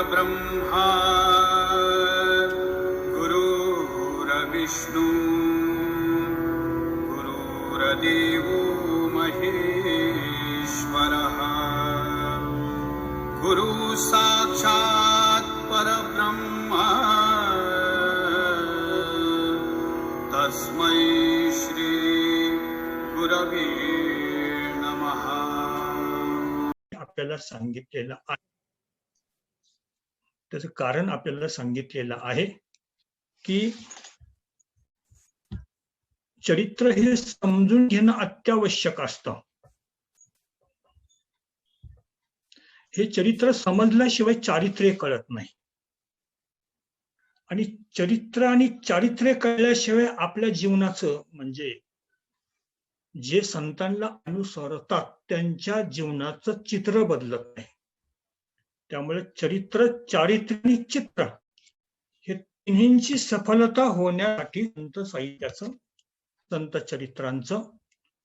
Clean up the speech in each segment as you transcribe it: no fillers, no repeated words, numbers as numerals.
गुरुर्ब्रह्मा गुरुर्विष्णू गुरुर्देवो महेश्वरः गुरु साक्षात् परब्रह्मा तस्मै श्री गुरवे नमः. आपल्याला सांगितलेलं आहे, त्याचं कारण आपल्याला सांगितलेलं आहे की चरित्र हे समजून घेणं अत्यावश्यक असतं. हे चरित्र समजल्याशिवाय चारित्र्य कळत नाही आणि चरित्र आणि चारित्र्य कळल्याशिवाय आपल्या जीवनाचं म्हणजे जे संतांना अनुसरतात त्यांच्या जीवनाचं चित्र बदलत नाही. त्यामुळे चरित्र, चारित्र्य आणि चित्र हे तिन्हींची सफलता होण्यासाठी संत साहित्याचं, संत चरित्रांचं,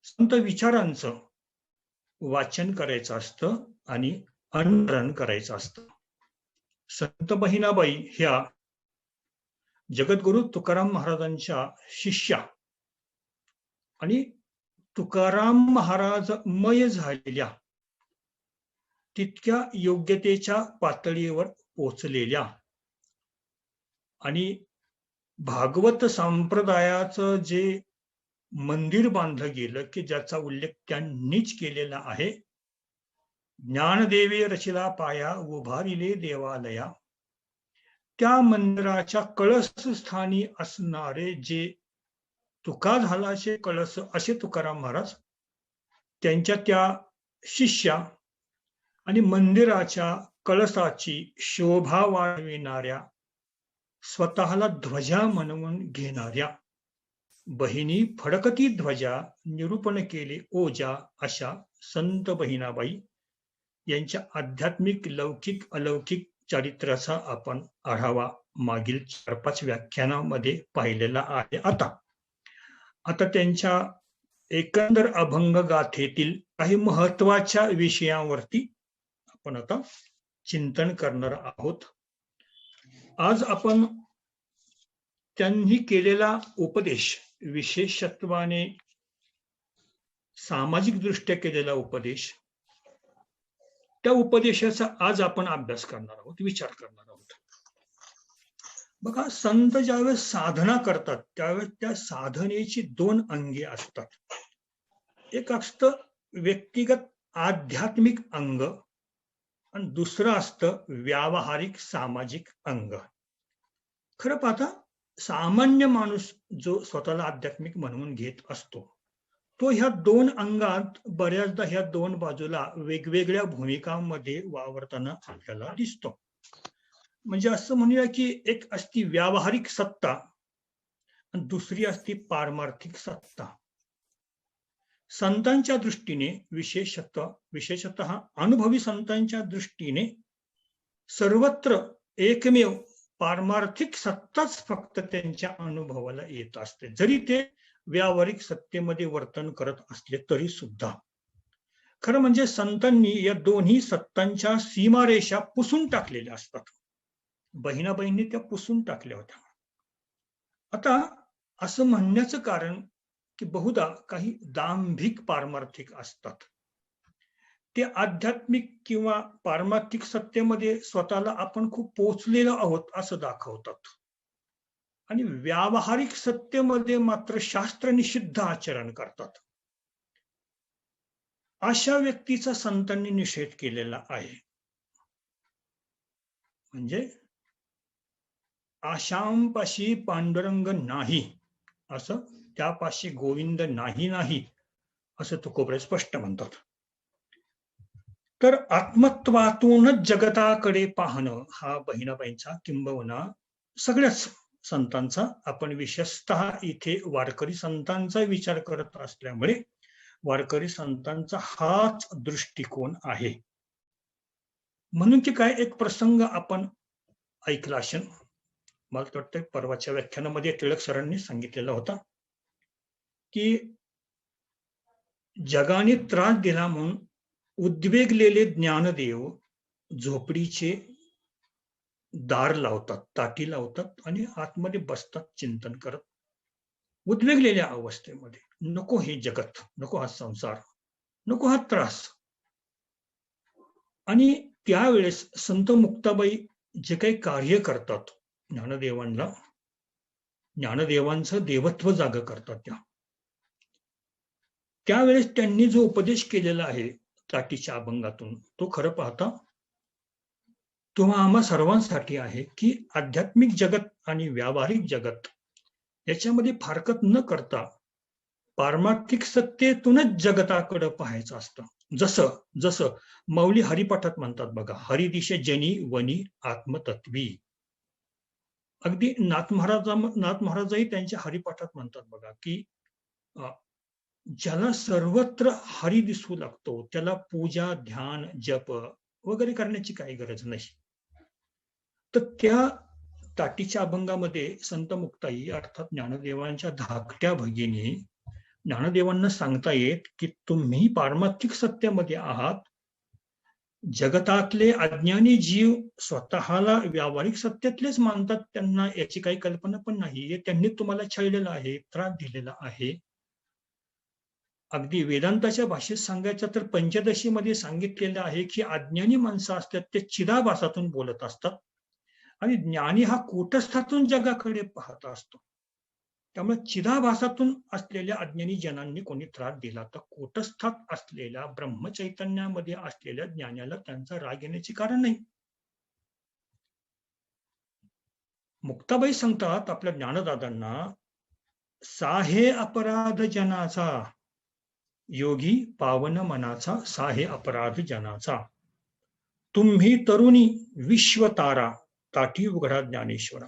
संत विचारांचं वाचन करायचं असतं आणि अनुकरण करायचं असतं. संत बहिणाबाई ह्या जगद्गुरु तुकाराम महाराजांच्या शिष्या आणि तुकाराम महाराज मय झालेल्या, तितक्या योग्यतेच्या पातळीवर पोचलेल्या आणि भागवत संप्रदायाचं जे मंदिर बांधलं गेलं की ज्याचा उल्लेख त्यांनीच केलेला आहे, ज्ञानदेवे रचिला पाया उभारिले देवालया, त्या मंदिराच्या कळसस्थानी असणारे जे तुका झालाचे कळस असे तुकाराम महाराज, त्यांच्या त्या शिष्या आणि मंदिराच्या कळसाची शोभा वाढविणाऱ्या, स्वतःला ध्वजा म्हणवून घेणाऱ्या, बहिणी फडकती ध्वजा निरूपण केले ओजा, अशा संत बहिणाबाई यांच्या आध्यात्मिक, लौकिक, अलौकिक चारित्र्याचा आपण आढावा मागील 4-5 व्याख्यानामध्ये पाहिलेला आहे. आता त्यांच्या एकंदर अभंग गाथेतील काही महत्वाच्या विषयांवरती आपण आता चिंतन करणार आहोत. आज आपण त्यांनी केलेला उपदेश, विशेषत्वाने सामाजिक दृष्ट्या केलेला उपदेश, त्या उपदेशाचा आज आपण अभ्यास करणार आहोत, विचार करणार आहोत. बघा, संत ज्यावेळेस साधना करतात त्यावेळेस त्या साधनेची 2 अंगे असतात. एक असतं व्यक्तिगत आध्यात्मिक अंग आणि दुसरं असतं व्यावहारिक सामाजिक अंग. खरं पाहता सामान्य माणूस जो स्वतःला आध्यात्मिक म्हणून घेत असतो तो ह्या 2 अंगात बऱ्याचदा ह्या 2 बाजूला वेगवेगळ्या भूमिकांमध्ये वावरताना आपल्याला दिसतो. म्हणजे असं म्हणूया की एक असती व्यावहारिक सत्ता आणि दुसरी असती पारमार्थिक सत्ता. संतांच्या दृष्टीने विशेषतः अनुभवी संतांच्या दृष्टीने सर्वत्र एकमेव पारमार्थिक सत्ताच फक्त त्यांच्या अनुभवाला येत असते, जरी ते व्यावहारिक सत्तेमध्ये वर्तन करत असले तरी सुद्धा. खरं म्हणजे संतांनी या दोन्ही सत्तांच्या सीमारेषा पुसून टाकलेल्या असतात. बहिणाबाईंनी त्या पुसून टाकल्या होत्या. आता असं म्हणण्याचं कारण की बहुधा काही दांभिक पारमार्थिक असतात, ते आध्यात्मिक किंवा पारमार्थिक सत्तेमध्ये स्वतःला आपण खूप पोचलेलो आहोत असं दाखवतात आणि व्यावहारिक सत्तेमध्ये मात्र शास्त्रनिषिद्ध आचरण करतात. अशा व्यक्तीचा संतांनी निषेध केलेला आहे. म्हणजे आशांपाशी पांडुरंग नाही असं, त्यापाशी गोविंद नाही असं तुकोबरे स्पष्ट म्हणतात. तर आत्मत्वातूनच जगताकडे पाहणं हा बहिणाबाईंचा किंबहुना सगळ्याच संतांचा, आपण विशेषतः इथे वारकरी संतांचा विचार करत असल्यामुळे वारकरी संतांचा हाच दृष्टिकोन आहे. म्हणून की काय, एक प्रसंग आपण ऐकला असेल, मला वाटतं परवाच्या व्याख्यानामध्ये टिळक सरांनी सांगितलेला होता की जगाने त्रास दिला म्हणून उद्वेगलेले ज्ञानदेव झोपडीचे दार लावतात, ताटी लावतात आणि आतमध्ये बसतात चिंतन करत, उद्वेगलेल्या अवस्थेमध्ये. नको हे जगत, नको हा संसार, नको हा त्रास. आणि त्यावेळेस संत मुक्ताबाई जे काही कार्य करतात, ज्ञानदेवांचं देवत्व जाग करतात. त्यावेळेस त्यांनी जो उपदेश केलेला आहे ताटीच्या अभंगातून, तो खरं पाहता तो आम्हा सर्वांसाठी आहे की आध्यात्मिक जगत आणि व्यावहारिक जगत याच्यामध्ये फारकत न करता पारमार्थिक सत्तेतूनच जगताकडे पाहायचं असतं. जसं जसं माऊली हरिपाठात म्हणतात बघा, हरिदिशे जनी वनी आत्मतत्वी. अगदी नाथ महाराजही त्यांच्या हरिपाठात म्हणतात बघा की ज्याला सर्वत्र हरी दिसू लागतो त्याला पूजा, ध्यान, जप वगैरे करण्याची काही गरज नाही. तर त्या ताटीच्या अभंगामध्ये संत मुक्ताई अर्थात ज्ञानदेवांच्या धाकट्या भगिनी ज्ञानदेवांना सांगता येत की तुम्ही पारमार्थिक सत्यामध्ये आहात. जगतातले अज्ञानी जीव स्वतःला व्यावहारिक सत्यातलेच मानतात, त्यांना याची काही कल्पना पण नाही. त्यांनी तुम्हाला छळलेलं आहे, त्रास दिलेला आहे. अगदी वेदांताच्या भाषेत सांगायचं तर पंचदशीमध्ये सांगितलेलं आहे की अज्ञानी माणसं असतात ते चिदाभासातून बोलत असतात आणि ज्ञानी हा कूटस्थातून जगाकडे पाहत असतो. त्यामुळे चिदाभासातून असलेल्या अज्ञानी जनांनी कोणी त्रास दिला तर कूटस्थात असलेल्या ब्रह्मचैतन्यामध्ये असलेल्या ज्ञानाला त्यांचा राग येण्याचे कारण नाही. मुक्ताबाई सांगतात आपल्या ज्ञानदादांना, साहे अपराध जनाचा योगी पावन मनाचा, साहे अपराध जनाचा. तुम्ही तरुणी विश्वतारा ताटी उघडा ज्ञानेश्वरा.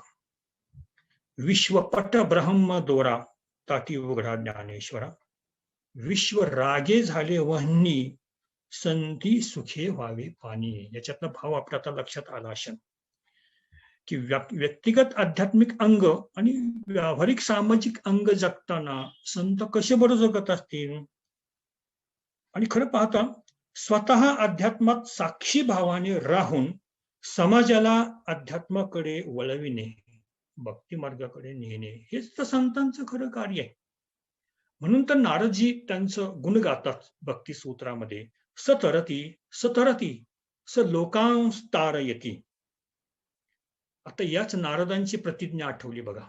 विश्वपट ब्रह्म दोरा ताटी उघडा ज्ञानेश्वरा. विश्व रागे झाले वह्नी संती सुखे व्हावे पाणी. याच्यातला भाव आपल्या आता लक्षात आला असेल की व्यक्तिगत आध्यात्मिक अंग आणि व्यावहारिक सामाजिक अंग जगताना संत कसे बरं जगत असतील. आणि खरं पाहता स्वतः अध्यात्मात साक्षी भावाने राहून समाजाला अध्यात्माकडे वळविणे, भक्ती मार्गाकडे नेणे, हेच तर संतांचं खरं कार्य आहे. म्हणून तर नारदजी त्यांचं गुण गातात भक्ती सूत्रामध्ये, सतरती सतरती स लोकांस तारयती. आता याच नारदांची प्रतिज्ञा आठवली बघा.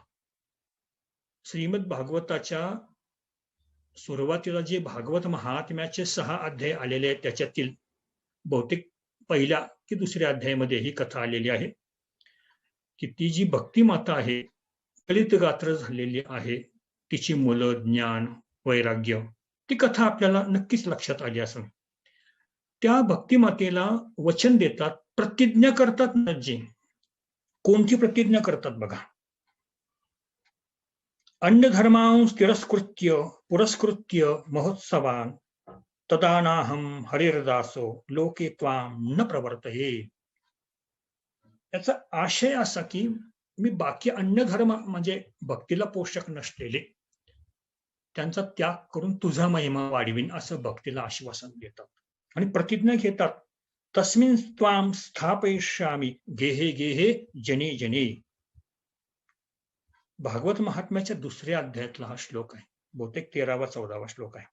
श्रीमद भागवताच्या सुरुवातीला जे भागवत महात्म्याचे 6 अध्याय आलेले आहेत त्याच्यातील बहुतेक पहिल्या की दुसऱ्या अध्यायामध्ये ही कथा आलेली आहे की ती जी भक्ती माता आहे, दलित गात्र झालेली आहे, तिची मुलं, ज्ञान, वैराग्य, ती कथा आपल्याला नक्कीच लक्षात आली असेल. त्या भक्ती मातेला वचन देतात, प्रतिज्ञा करतात ना. जी कोणती प्रतिज्ञा करतात बघा. अन्य धर्मांस तिरस्कृत्य पुरस्कृत्य महोत्सवान तदानाहम हरिर्दासो लोके त्वाम न प्रवर्तये. याचा आशय असा की मी बाकी अन्य धर्म म्हणजे भक्तीला पोषक नसलेले त्यांचा त्याग करून तुझा महिमा वाढवीन असं भक्तीला आश्वासन देतात आणि प्रतिज्ञा घेतात. तस्मिन् त्वाम स्थापयिष्यामि गेहे गेहे जने जने. भागवत महात्म्याच्या दुसऱ्या अध्यायातला हा श्लोक आहे, बहुतेक 13वा-14वा श्लोक आहे.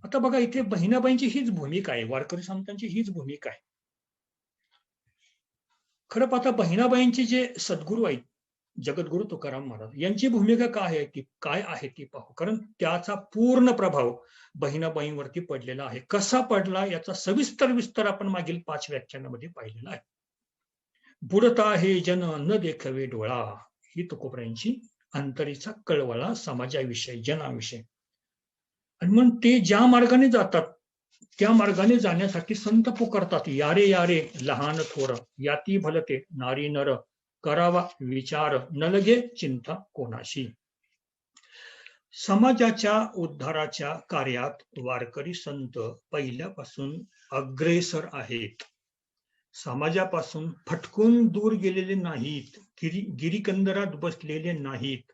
आता बघा इथे बहिणाबाईंची हीच भूमिका आहे, वारकरी संतांची हीच भूमिका आहे. खरं पाहता बहिणाबाईंचे जे सद्गुरू आहेत जगद्गुरु तुकाराम महाराज यांची भूमिका काय आहे ती पाहू. कारण त्याचा पूर्ण प्रभाव बहिणाबाईंवरती पडलेला आहे. कसा पडला याचा सविस्तर विस्तार आपण मागील 5 व्याख्यानामध्ये पाहिलेला आहे. बुडता हे जन न देखवे डोळा, ही तुकोबरायांची अंतरीचा कळवळा समाजाविषयी, जनाविषयी. आणि मग ते ज्या मार्गाने जातात त्या मार्गाने जाण्यासाठी संत पुकारतात, यारे यारे लहान थोर याती भलते नारी नर करावा विचार न लगे चिंता कोणाशी. समाजाच्या उद्धाराच्या कार्यात वारकरी संत पहिल्यापासून अग्रेसर आहेत. समाजापासून फटकून दूर गेलेले नाहीत, गिरीकंदरात बसलेले नाहीत.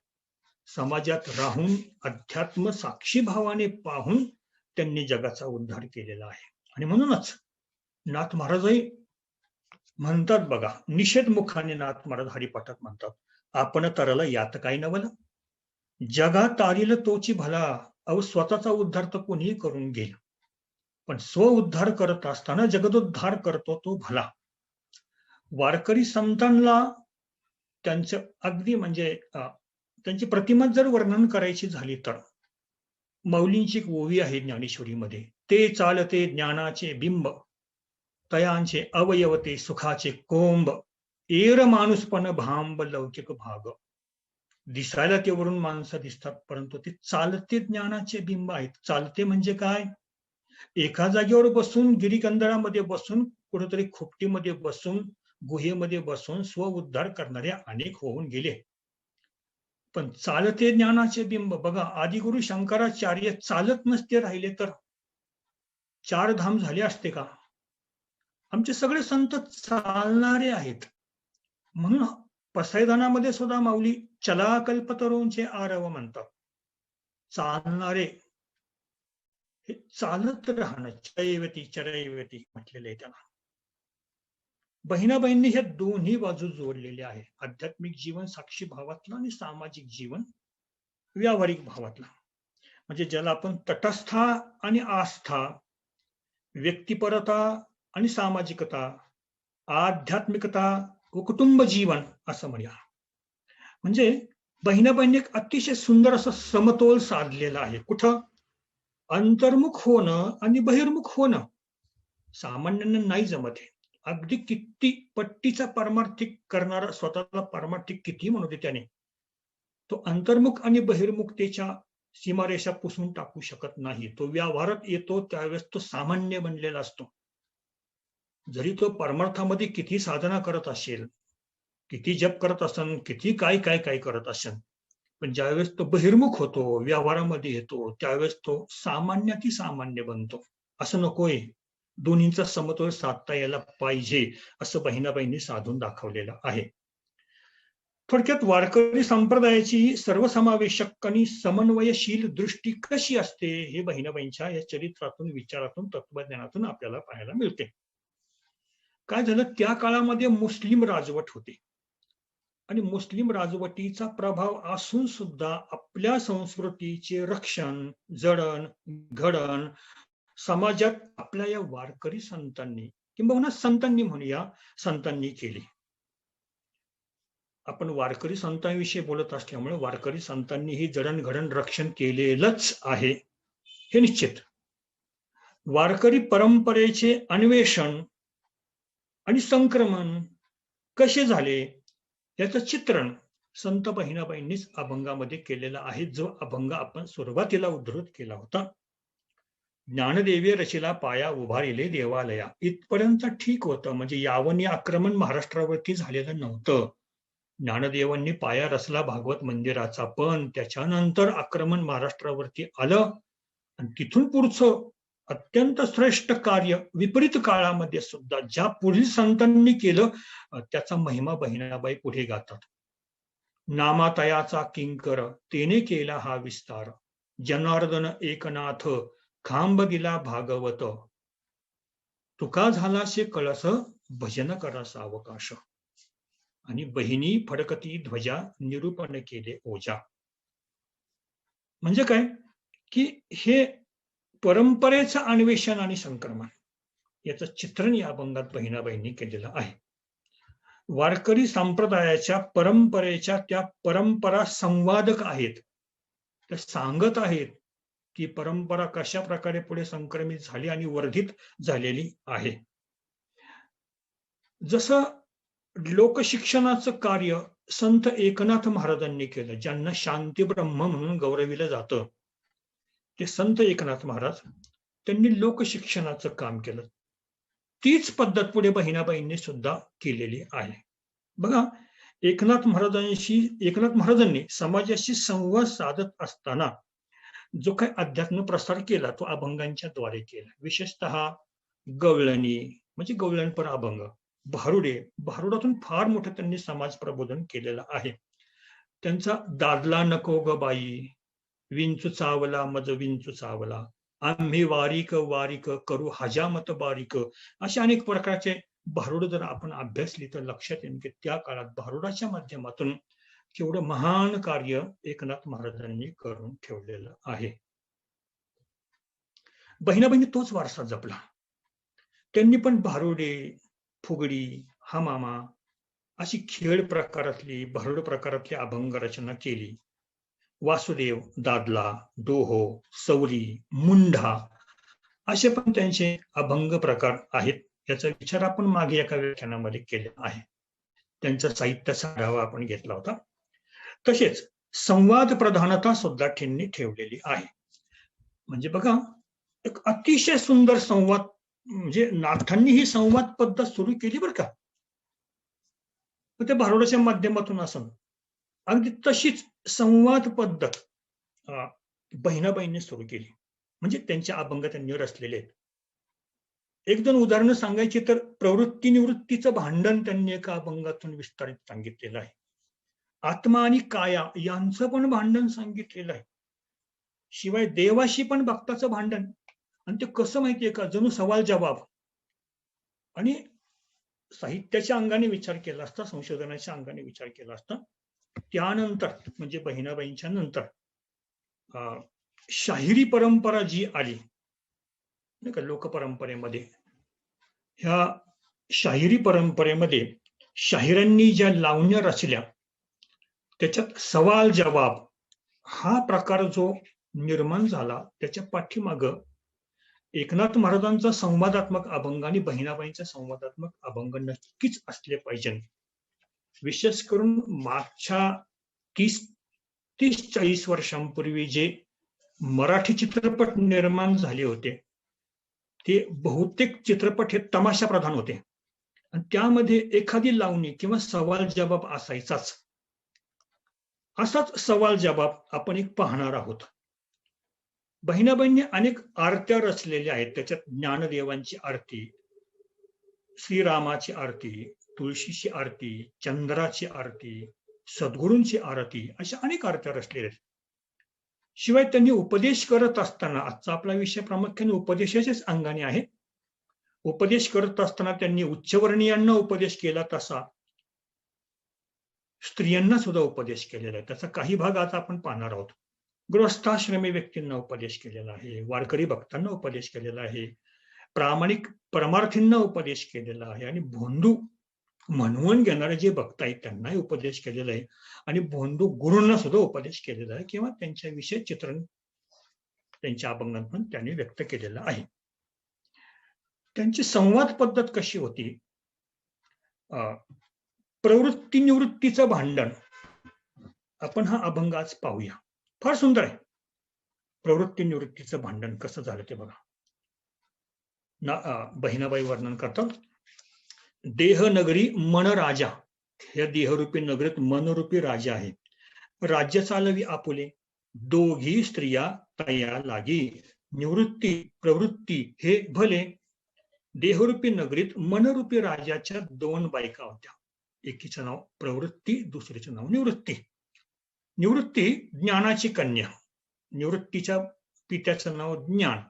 समाजात राहून अध्यात्म साक्षी भावाने पाहून त्यांनी जगाचा उद्धार केलेला आहे. आणि म्हणूनच नाथ महाराजही म्हणतात बघा, निषेध मुखाने नाथ महाराज हरिपाठात म्हणतात, आपण तरला यात काय नवल, जगा तारील तोची भला, अव स्वतःचा उद्धार तर कोणीही करून घेईल, पण स्व उद्धार करत असताना जगदोद्धार करतो तो भला. वारकरी संतांना त्यांचं अगदी म्हणजे त्यांची प्रतिमा जर वर्णन करायची झाली तर मौलींची एक ओवी आहे ज्ञानेश्वरीमध्ये, ते चालते ज्ञानाचे बिंब, तयांचे अवयवते सुखाचे कोंब, एर माणूसपण भांब लौकिक भाग. दिसायला ते वरून माणसं दिसतात, परंतु ते चालते ज्ञानाचे बिंब आहेत. चालते म्हणजे काय? एका जागेवर बसून, गिरिकंदरामध्ये बसून, कुठेतरी खोपटीमध्ये बसून, गुहेमध्ये बसून स्व उद्धार करणारे अनेक होऊन गेले. पण चालते ज्ञानाचे बिंब बघा, आदिगुरु शंकराचार्य चालत नसते राहिले तर 4 धाम झाले असते का? आमचे सगळे संत चालणारे आहेत. म्हणून पसायदानामध्ये सुद्धा माऊली चला कल्पतरूंचे आरव म्हणतात. चालणारे, हे चालत राहणं, चरैवती चरैवती म्हटलेलं आहे त्याला. बहिणा बहिणी हे दोन्ही बाजू जोडलेले आहे, आध्यात्मिक जीवन साक्षी भावातलं आणि सामाजिक जीवन व्यावहारिक भावातलं. म्हणजे ज्याला आपण तटस्था आणि आस्था, व्यक्तिपरता आणि सामाजिकता, आध्यात्मिकता व कुटुंब जीवन असं म्हणूया. म्हणजे बहिणा बहिणी एक अतिशय सुंदर असं समतोल साधलेला आहे. कुठं? अंतर्मुख होणं आणि बहिर्मुख होणं सामान्यांना नाही जमत आहे. अगदी किती पट्टीचा पारमार्थिक करणारा, स्वतःला पारमार्थिक किती म्हणू दे त्याने, तो अंतर्मुख आणि बहिर्मुखतेच्या सीमारेषा पुसून टाकू शकत नाही. तो व्यवहारात येतो त्यावेळेस तो सामान्य बनलेला असतो. जरी तो परमार्थामध्ये किती साधना करत असेल, किती जप करत असेल, किती काय काय काय करत असेल, पण ज्यावेळेस तो बहिर्मुख होतो, व्यवहारामध्ये येतो, त्यावेळेस तो सामान्याती सामान्य बनतो. असं नकोय. दोन्हींचा समतोल साधता यायला पाहिजे, असं बहिणा बहिणी साधून दाखवलेलं आहे. थोडक्यात वारकरी संप्रदायाची सर्वसमावेशक आणि समन्वयशील दृष्टी कशी असते हे बहिणाबाईंच्या या चरित्रातून, विचारातून, तत्वज्ञानातून आपल्याला पाहायला मिळते. काय झालं, त्या काळामध्ये मुस्लिम राजवट होती आणि मुस्लिम राजवटीचा प्रभाव असून सुद्धा आपल्या संस्कृतीचे रक्षण, जडण घडण समाजात आपल्या या वारकरी संतांनी, किंबहुना संतांनी म्हणूया, संतांनी केली. आपण वारकरी संतांविषयी बोलत असल्यामुळे वारकरी संतांनी ही जडणघडण रक्षण केलेलंच आहे हे निश्चित. वारकरी परंपरेचे अन्वेषण आणि संक्रमण कसे झाले याचं चित्रण संत बहिणाबाईंनीच अभंगामध्ये केलेलं आहे, जो अभंग आपण सुरुवातीला उद्धृत केला होता. ज्ञानदेवी रचिला पाया उभारिले देवालया, इथपर्यंत ठीक होतं. म्हणजे यावनी आक्रमण महाराष्ट्रावरती झालेलं नव्हतं. ज्ञानदेवांनी पाया रचला भागवत मंदिराचा, पण त्याच्यानंतर आक्रमण महाराष्ट्रावरती आलं आणि तिथून पुढचं अत्यंत श्रेष्ठ कार्य विपरीत काळामध्ये सुद्धा ज्या पुढील संतांनी केलं त्याचा महिमा बहिणाबाई पुढे गातात. नामातयाचा किंकर तेने केला हा विस्तार, जनार्दन एकनाथ खांब दिला भागवत, तुका झालाशे कळस भजन करा सावकाश, आणि बहिणी फडकती ध्वजा निरूपण केले ओजा. म्हणजे काय की हे परंपरेचं अन्वेषण आणि संक्रमण याचं चित्रण या अभंगात बहिणाबाईंनी केलेलं आहे. वारकरी संप्रदायाच्या परंपरेच्या त्या परंपरा संवादक आहेत, त्या सांगत आहेत की परंपरा कशा प्रकारे पुढे संक्रमित झाली आणि वर्धित झालेली आहे. जसं लोकशिक्षणाचं कार्य संत एकनाथ महाराजांनी केलं, ज्यांना शांती ब्रह्म म्हणून गौरविलं जातं, ते संत एकनाथ महाराज, त्यांनी लोकशिक्षणाचं काम केलं. तीच पद्धत पुढे बहिणाबाईंनी सुद्धा केलेली आहे. बघा, एकनाथ महाराजांनी समाजाशी संवाद साधत असताना जो काही अध्यात्म प्रसार केला तो अभंगांच्या द्वारे केला. विशेषतः गवळणी म्हणजे गवळणपर अभंग, भारुडातून फार मोठं त्यांनी समाज प्रबोधन केलेलं आहे. त्यांचा दादला नको ग बाई, विंचू चावला मज विंचू चावला, आम्ही वारीक वारीक करू हजामत बारीक, असे अनेक प्रकारचे भारुड जर आपण अभ्यासली तर लक्षात येईल की त्या काळात भारुडाच्या माध्यमातून केवढं महान कार्य एकनाथ महाराजांनी करून ठेवलेलं आहे. बहिणाबाईंनी तोच वारसा जपला. त्यांनी पण भारुडे, फुगडी, हा मामा अशी खेळ प्रकारातली, भारुड प्रकारातली अभंग रचना केली. वासुदेव, दादला, डोहो, सौरी, मुंढा असे पण त्यांचे अभंग प्रकार आहेत. याचा विचार आपण मागे एका व्याख्यानामध्ये केला आहे. त्यांचा साहित्याचा आढावा आपण घेतला होता. तसेच संवाद प्रधानता सुद्धा त्यांनी ठेवलेली आहे. म्हणजे बघा, एक अतिशय सुंदर संवाद, म्हणजे नाथांनी ही संवाद पद्धत सुरू केली बरं का. ते भारुडाच्या माध्यमातून असं अगदी तशीच संवाद पद्धत बहिणाबाईंनी सुरू केली. म्हणजे त्यांच्या अभंग त्यांनी रचलेले आहेत. एक दोन उदाहरणं सांगायची तर प्रवृत्ती निवृत्तीचं भांडण त्यांनी एका अभंगातून विस्तारित सांगितलेलं आहे. आत्मा आणि काया यांचं पण भांडण सांगितलेलं आहे. शिवाय देवाशी पण भक्ताचं भांडण, आणि ते कसं माहितीये का, जणू सवाल जवाब. आणि साहित्याच्या अंगाने विचार केला असता, संशोधनाच्या अंगाने विचार केला असता, त्यानंतर म्हणजे बहिणाबाईंच्या नंतर शाहिरी परंपरा जी आली नाही का लोकपरंपरेमध्ये, ह्या शाहिरी परंपरेमध्ये शाहिरांनी ज्या लावण्या रचल्या त्याच्यात सवाल जवाब हा प्रकार जो निर्माण झाला, त्याच्या पाठीमागं एकनाथ महाराजांचा संवादात्मक अभंग आणि बहिणाबाईंचा संवादात्मक अभंग नक्कीच असले पाहिजे. विशेष करून मागच्या 30-40 वर्षांपूर्वी जे मराठी चित्रपट निर्माण झाले होते ते बहुतेक चित्रपट हे तमाशा प्रधान होते, आणि त्यामध्ये एखादी लावणी किंवा सवाल जवाब असायचाच. असाच सवाल जवाब आपण एक पाहणार आहोत. बहिणाबाईंनी अनेक आरत्या रचलेल्या आहेत. त्याच्यात ज्ञानदेवांची आरती, श्रीरामाची आरती, तुळशीची आरती, चंद्राची आरती, सद्गुरूंची आरती, अशा अनेक आरत्या रचलेल्या आहेत. शिवाय त्यांनी उपदेश करत असताना, आजचा आपला विषय प्रामुख्याने उपदेशाच्याच अंगाने आहे, उपदेश करत असताना त्यांनी उच्चवर्णीयांना उपदेश केला तसा स्त्रियांना सुद्धा उपदेश केलेला आहे. त्याचा काही भाग आज आपण पाहणार आहोत. गृहस्थाश्रमी व्यक्तींना उपदेश केलेला आहे, वारकरी भक्तांना उपदेश केलेला आहे, प्रामाणिक परमार्थींना उपदेश केलेला आहे, आणि भोंदू म्हणून घेणारे जे भक्त आहेत त्यांनाही उपदेश केलेला आहे, आणि भोंदू गुरूंना सुद्धा उपदेश केलेला आहे किंवा त्यांच्याविषयी चित्रण त्यांच्या अभंगात पण त्यांनी व्यक्त केलेलं आहे. त्यांची संवाद पद्धत कशी होती? प्रवृत्ती निवृत्तीचं भांडण, आपण हा अभंग आज पाहूया. फार सुंदर आहे. प्रवृत्ती निवृत्तीचं भांडण कसं झालं ते बघा. बहिणाबाई वर्णन करतात. देह नगरी मन राजा, या देहरूपी नगरीत मनरूपी राजा आहे. राज्य चालवी आपुले, दोघी स्त्रिया तया लागी. निवृत्ती प्रवृत्ती हे भले. देहरूपी नगरीत मनरूपी राजाच्या 2 बायका होत्या. एकीचं नाव प्रवृत्ती, दुसरीचं नाव निवृत्ती. निवृत्ती ज्ञानाची कन्या, निवृत्तीच्या पित्याचं नाव ज्ञान,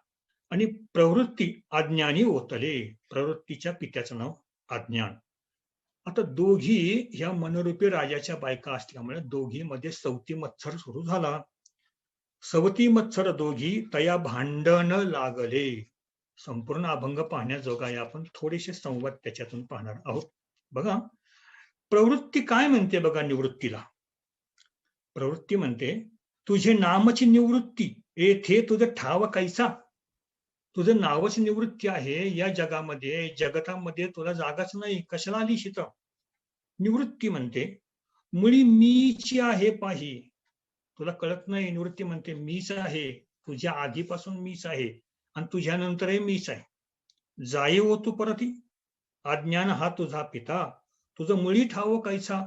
आणि प्रवृत्ती अज्ञानी ओतले, प्रवृत्तीच्या पित्याचं नाव अज्ञान. आता दोघी ह्या मनरूपी राजाच्या बायका असल्यामुळे दोघी मध्ये सवती मत्सर सुरू झाला. सवती मत्सर दोघी तया भांडण लागले. संपूर्ण अभंग पाहण्याजोगा आहे, आपण थोडेसे संवाद त्याच्यातून पाहणार आहोत. बघा, प्रवृत्ती काय म्हणते बघा निवृत्तीला. प्रवृत्ती म्हणते, तुझे नामची निवृत्ती येथे तुझं ठाव कैसा. तुझं नावच निवृत्ती आहे या जगामध्ये, जगतामध्ये तुला जागाच नाही, कशाला आली शीत. निवृत्ती म्हणते, मुळी मीची आहे पाही. तुला कळत नाही. निवृत्ती म्हणते मीच आहे, तुझ्या आधीपासून मीच आहे आणि तुझ्यानंतरही मीच आहे. जाये हो तू परती, अज्ञान हा तुझा पिता. तुझं मुळी ठाव कैसा,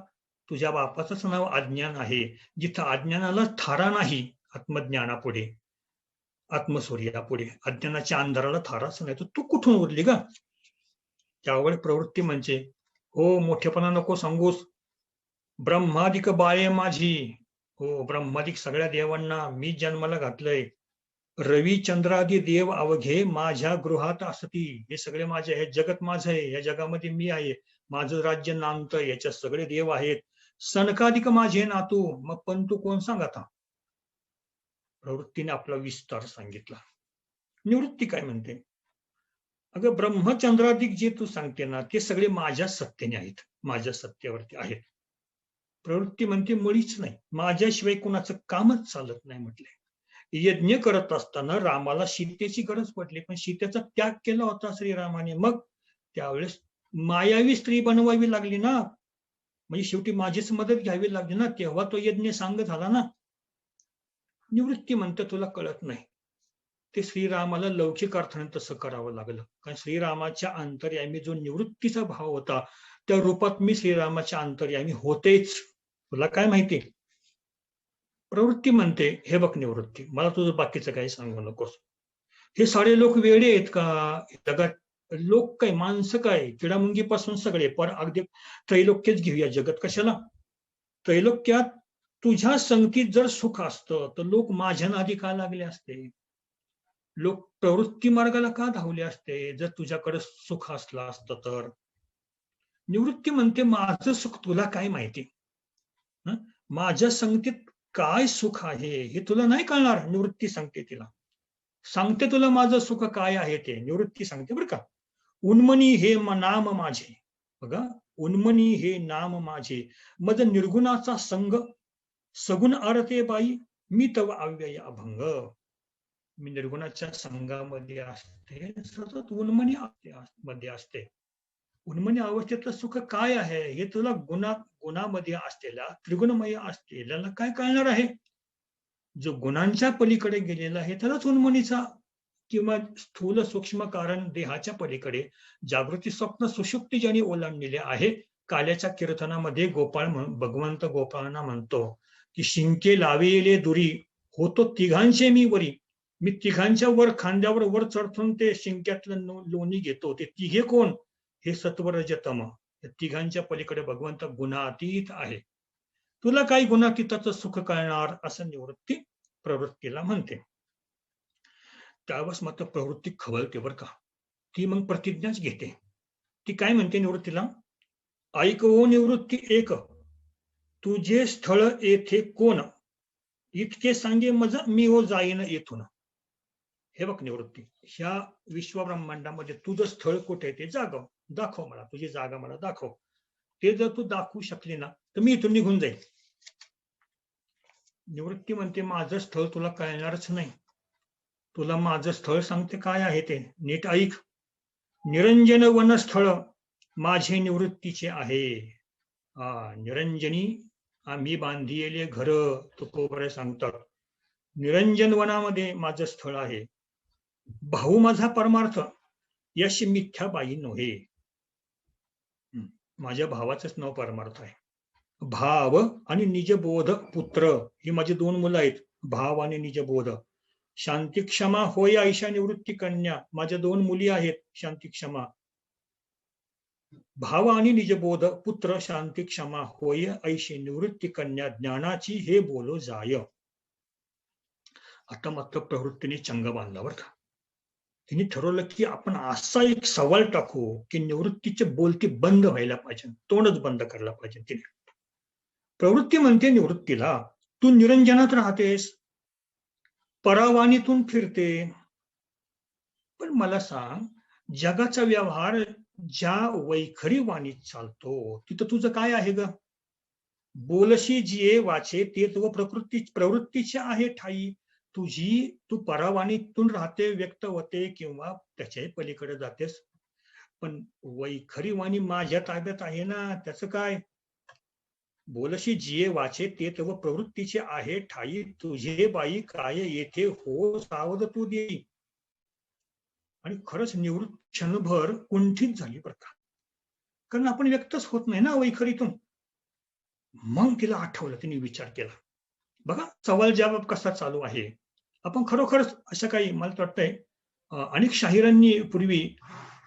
तुझ्या बापाचंच नाव अज्ञान आहे. जिथं अज्ञानाला थारा नाही आत्मज्ञानापुढे, आत्मसूर्यापुढे, अज्ञानाच्या अंधाराला थाराच नाही, तर तू कुठून उरली का. त्यावेळी प्रवृत्ती म्हणजे, हो मोठेपणा नको सांगूस, ब्रह्मादिक बाळे माझी. हो, ब्रह्मादिक सगळ्या देवांना मी जन्माला घातलंय. रवी चंद्रादी देव अवघे माझ्या गृहात असती. हे सगळे माझे, हे जगत माझं आहे, या जगामध्ये मी आहे, माझं राज्य नांदतं, याच्यात सगळे देव आहेत. सनकाधिक माझे नातू. मग पण तू कोण सांग आता. प्रवृत्तीने आपला विस्तार सांगितला. निवृत्ती काय म्हणते, अगं ब्रह्मचंद्राधिक जे तू सांगते ना ते सगळे माझ्या सत्तेने आहेत, माझ्या सत्तेवरती आहेत. प्रवृत्ती म्हणते मुळीच नाही, माझ्याशिवाय कुणाचं कामच चालत नाही म्हटले. यज्ञ करत असताना रामाला सीतेची गरज पडली, पण सीतेचा त्याग केला होता श्रीरामाने. मग त्यावेळेस मायावी स्त्री बनवावी लागली ना, म्हणजे शेवटी माझीच मदत घ्यावी लागली ना, तेव्हा तो यज्ञ सांग झाला ना. निवृत्ती म्हणते तुला कळत नाही, ते श्रीरामाला लौकिक अर्थाने तसं करावं लागलं. कारण श्रीरामाच्या अंतर्यामी जो निवृत्तीचा भाव होता त्या रूपात मी श्रीरामाच्या अंतर्यामी होतेच. तुला काय माहिती. प्रवृत्ती म्हणते हे बघ निवृत्ती, मला तुझं बाकीचं काही सांगू नकोस. हे सारे लोक वेडे आहेत का. जगात लोक काय, माणसं काय, किडामुंगीपासून सगळे, पर अगदी त्रैलोक्यच घेऊया, जगत कशाला. त्रैलोक्यात तुझ्या संगतीत जर सुख असतं तर लोक माझ्या नादी का लागले असते, लोक प्रवृत्ती मार्गाला का धावले असते, जर तुझ्याकडे सुख असलं असतं तर. निवृत्ती म्हणते माझं सुख तुला काय माहिती. माझ्या संगतीत काय सुख आहे हे तुला नाही कळणार. निवृत्ती सांगते तिला, सांगते तुला माझं सुख काय आहे ते. निवृत्ती सांगते बरं का. उन्मनी हे नाम माझे. बघा, उन्मनी हे नाम माझे, मज निर्गुणाचा संग, सगुण आरते बाई, मी तव अव्यय अभंग. मी निर्गुणाच्या संघामध्ये असते, सतत उन्मनी मध्ये असते. उन्मनी अवस्थेतलं सुख काय आहे हे तुला गुणामध्ये असलेल्या, त्रिगुणमय असलेल्याला काय कळणार आहे. जो गुणांच्या पलीकडे गेलेला आहे त्यालाच उन्मनीचा किंवा स्थूल सूक्ष्म कारण देहाच्या पलीकडे जागृती स्वप्न सुषुप्ती ज्यांनी ओलांडलेले आहे. काल्याच्या कीर्तनामध्ये भगवंत गोपाळांना म्हणतो की शिंके लावेले दुरी, होतो तिघांचे मी वरी. मी तिघांच्या वर खांद्यावर वर चढतून ते शिंक्यातलं लोणी घेतो. ते तिघे कोण, हे सत्वरजतम. या तिघांच्या पलीकडे भगवंत गुणातीत आहे. तुला काही गुणातीताचं सुख कळणार, असं निवृत्ती प्रवृत्तीला म्हणते. त्यावेळेस मात्र प्रवृत्ती खवळते बरं का. ती मग प्रतिज्ञाच घेते. ती काय म्हणते निवृत्तीला, ऐक ओ निवृत्ती एक, तुझे स्थळ येथे कोण, इतके सांगे मज मी हो जाईन येथून. हे बघ निवृत्ती, ह्या विश्वब्रह्मांडामध्ये तुझं स्थळ कुठे आहे ते दाखव मला, तुझी जागा मला दाखव. ते जर तू दाखवू शकली ना तर मी इथून निघून जाईल. निवृत्ती म्हणते माझं स्थळ तुला कळणारच नाही. तुला माझं स्थळ सांगते काय आहे ते, नीट ऐक. निरंजन वनस्थळ माझे निवृत्तीचे आहे. निरंजनी आम्ही बांधिले घर, तुकोबरे सांगतात. निरंजन वनामध्ये माझं स्थळ आहे. भाऊ माझा परमार्थ, यश मिथ्या बाई नव्हे. माझ्या भावाचंच नाव परमार्थ आहे. भाव आणि निजबोध पुत्र, ही माझी दोन मुलं आहेत, भाव आणि निजबोध. शांती क्षमा होय ऐशा निवृत्ती कन्या, माझ्या दोन मुली आहेत शांती क्षमा. भाव आणि निजबोध पुत्र, शांती क्षमा होय ऐशी निवृत्ती कन्या, ज्ञानाची हे बोलो जाय. आता मात्र प्रवृत्तीने चंग बांधला बरं का. तिने ठरवलं की आपण असा एक सवाल टाकू की निवृत्तीचे बोलती बंद व्हायला पाहिजे, तोंडच बंद करायला पाहिजे. तिने प्रवृत्ती म्हणते निवृत्तीला, तू निरंजनात राहतेस, परावाणीतून फिरते, पण मला सांग जगाचा व्यवहार ज्या वैखरी वाणीत चालतो तिथं तुझं काय आहे ग. बोलशी जिये वाचे ते व प्रवृत्तीचे आहे ठाई. तू परावाणीतून राहते, व्यक्त होते किंवा त्याच्याही पलीकडे जातेस, पण वैखरी वाणी माझ्या ताब्यात आहे ना, त्याचं काय. बोलशी जिये वाचे ते व प्रवृत्तीचे आहे ठाई, तुझे बाई काय येथे हो सावध तू देई. आणि खरंच निवृत्त क्षणभर कुंठित झाली बरं का, कारण आपण व्यक्तच होत नाही ना वैखरीतून. मग तिला आठवलं, तिने विचार केला. बघा सवाल जवाब कसा चालू आहे. आपण खरोखरच असं काही, मला वाटतंय अनेक शाहिरांनी पूर्वी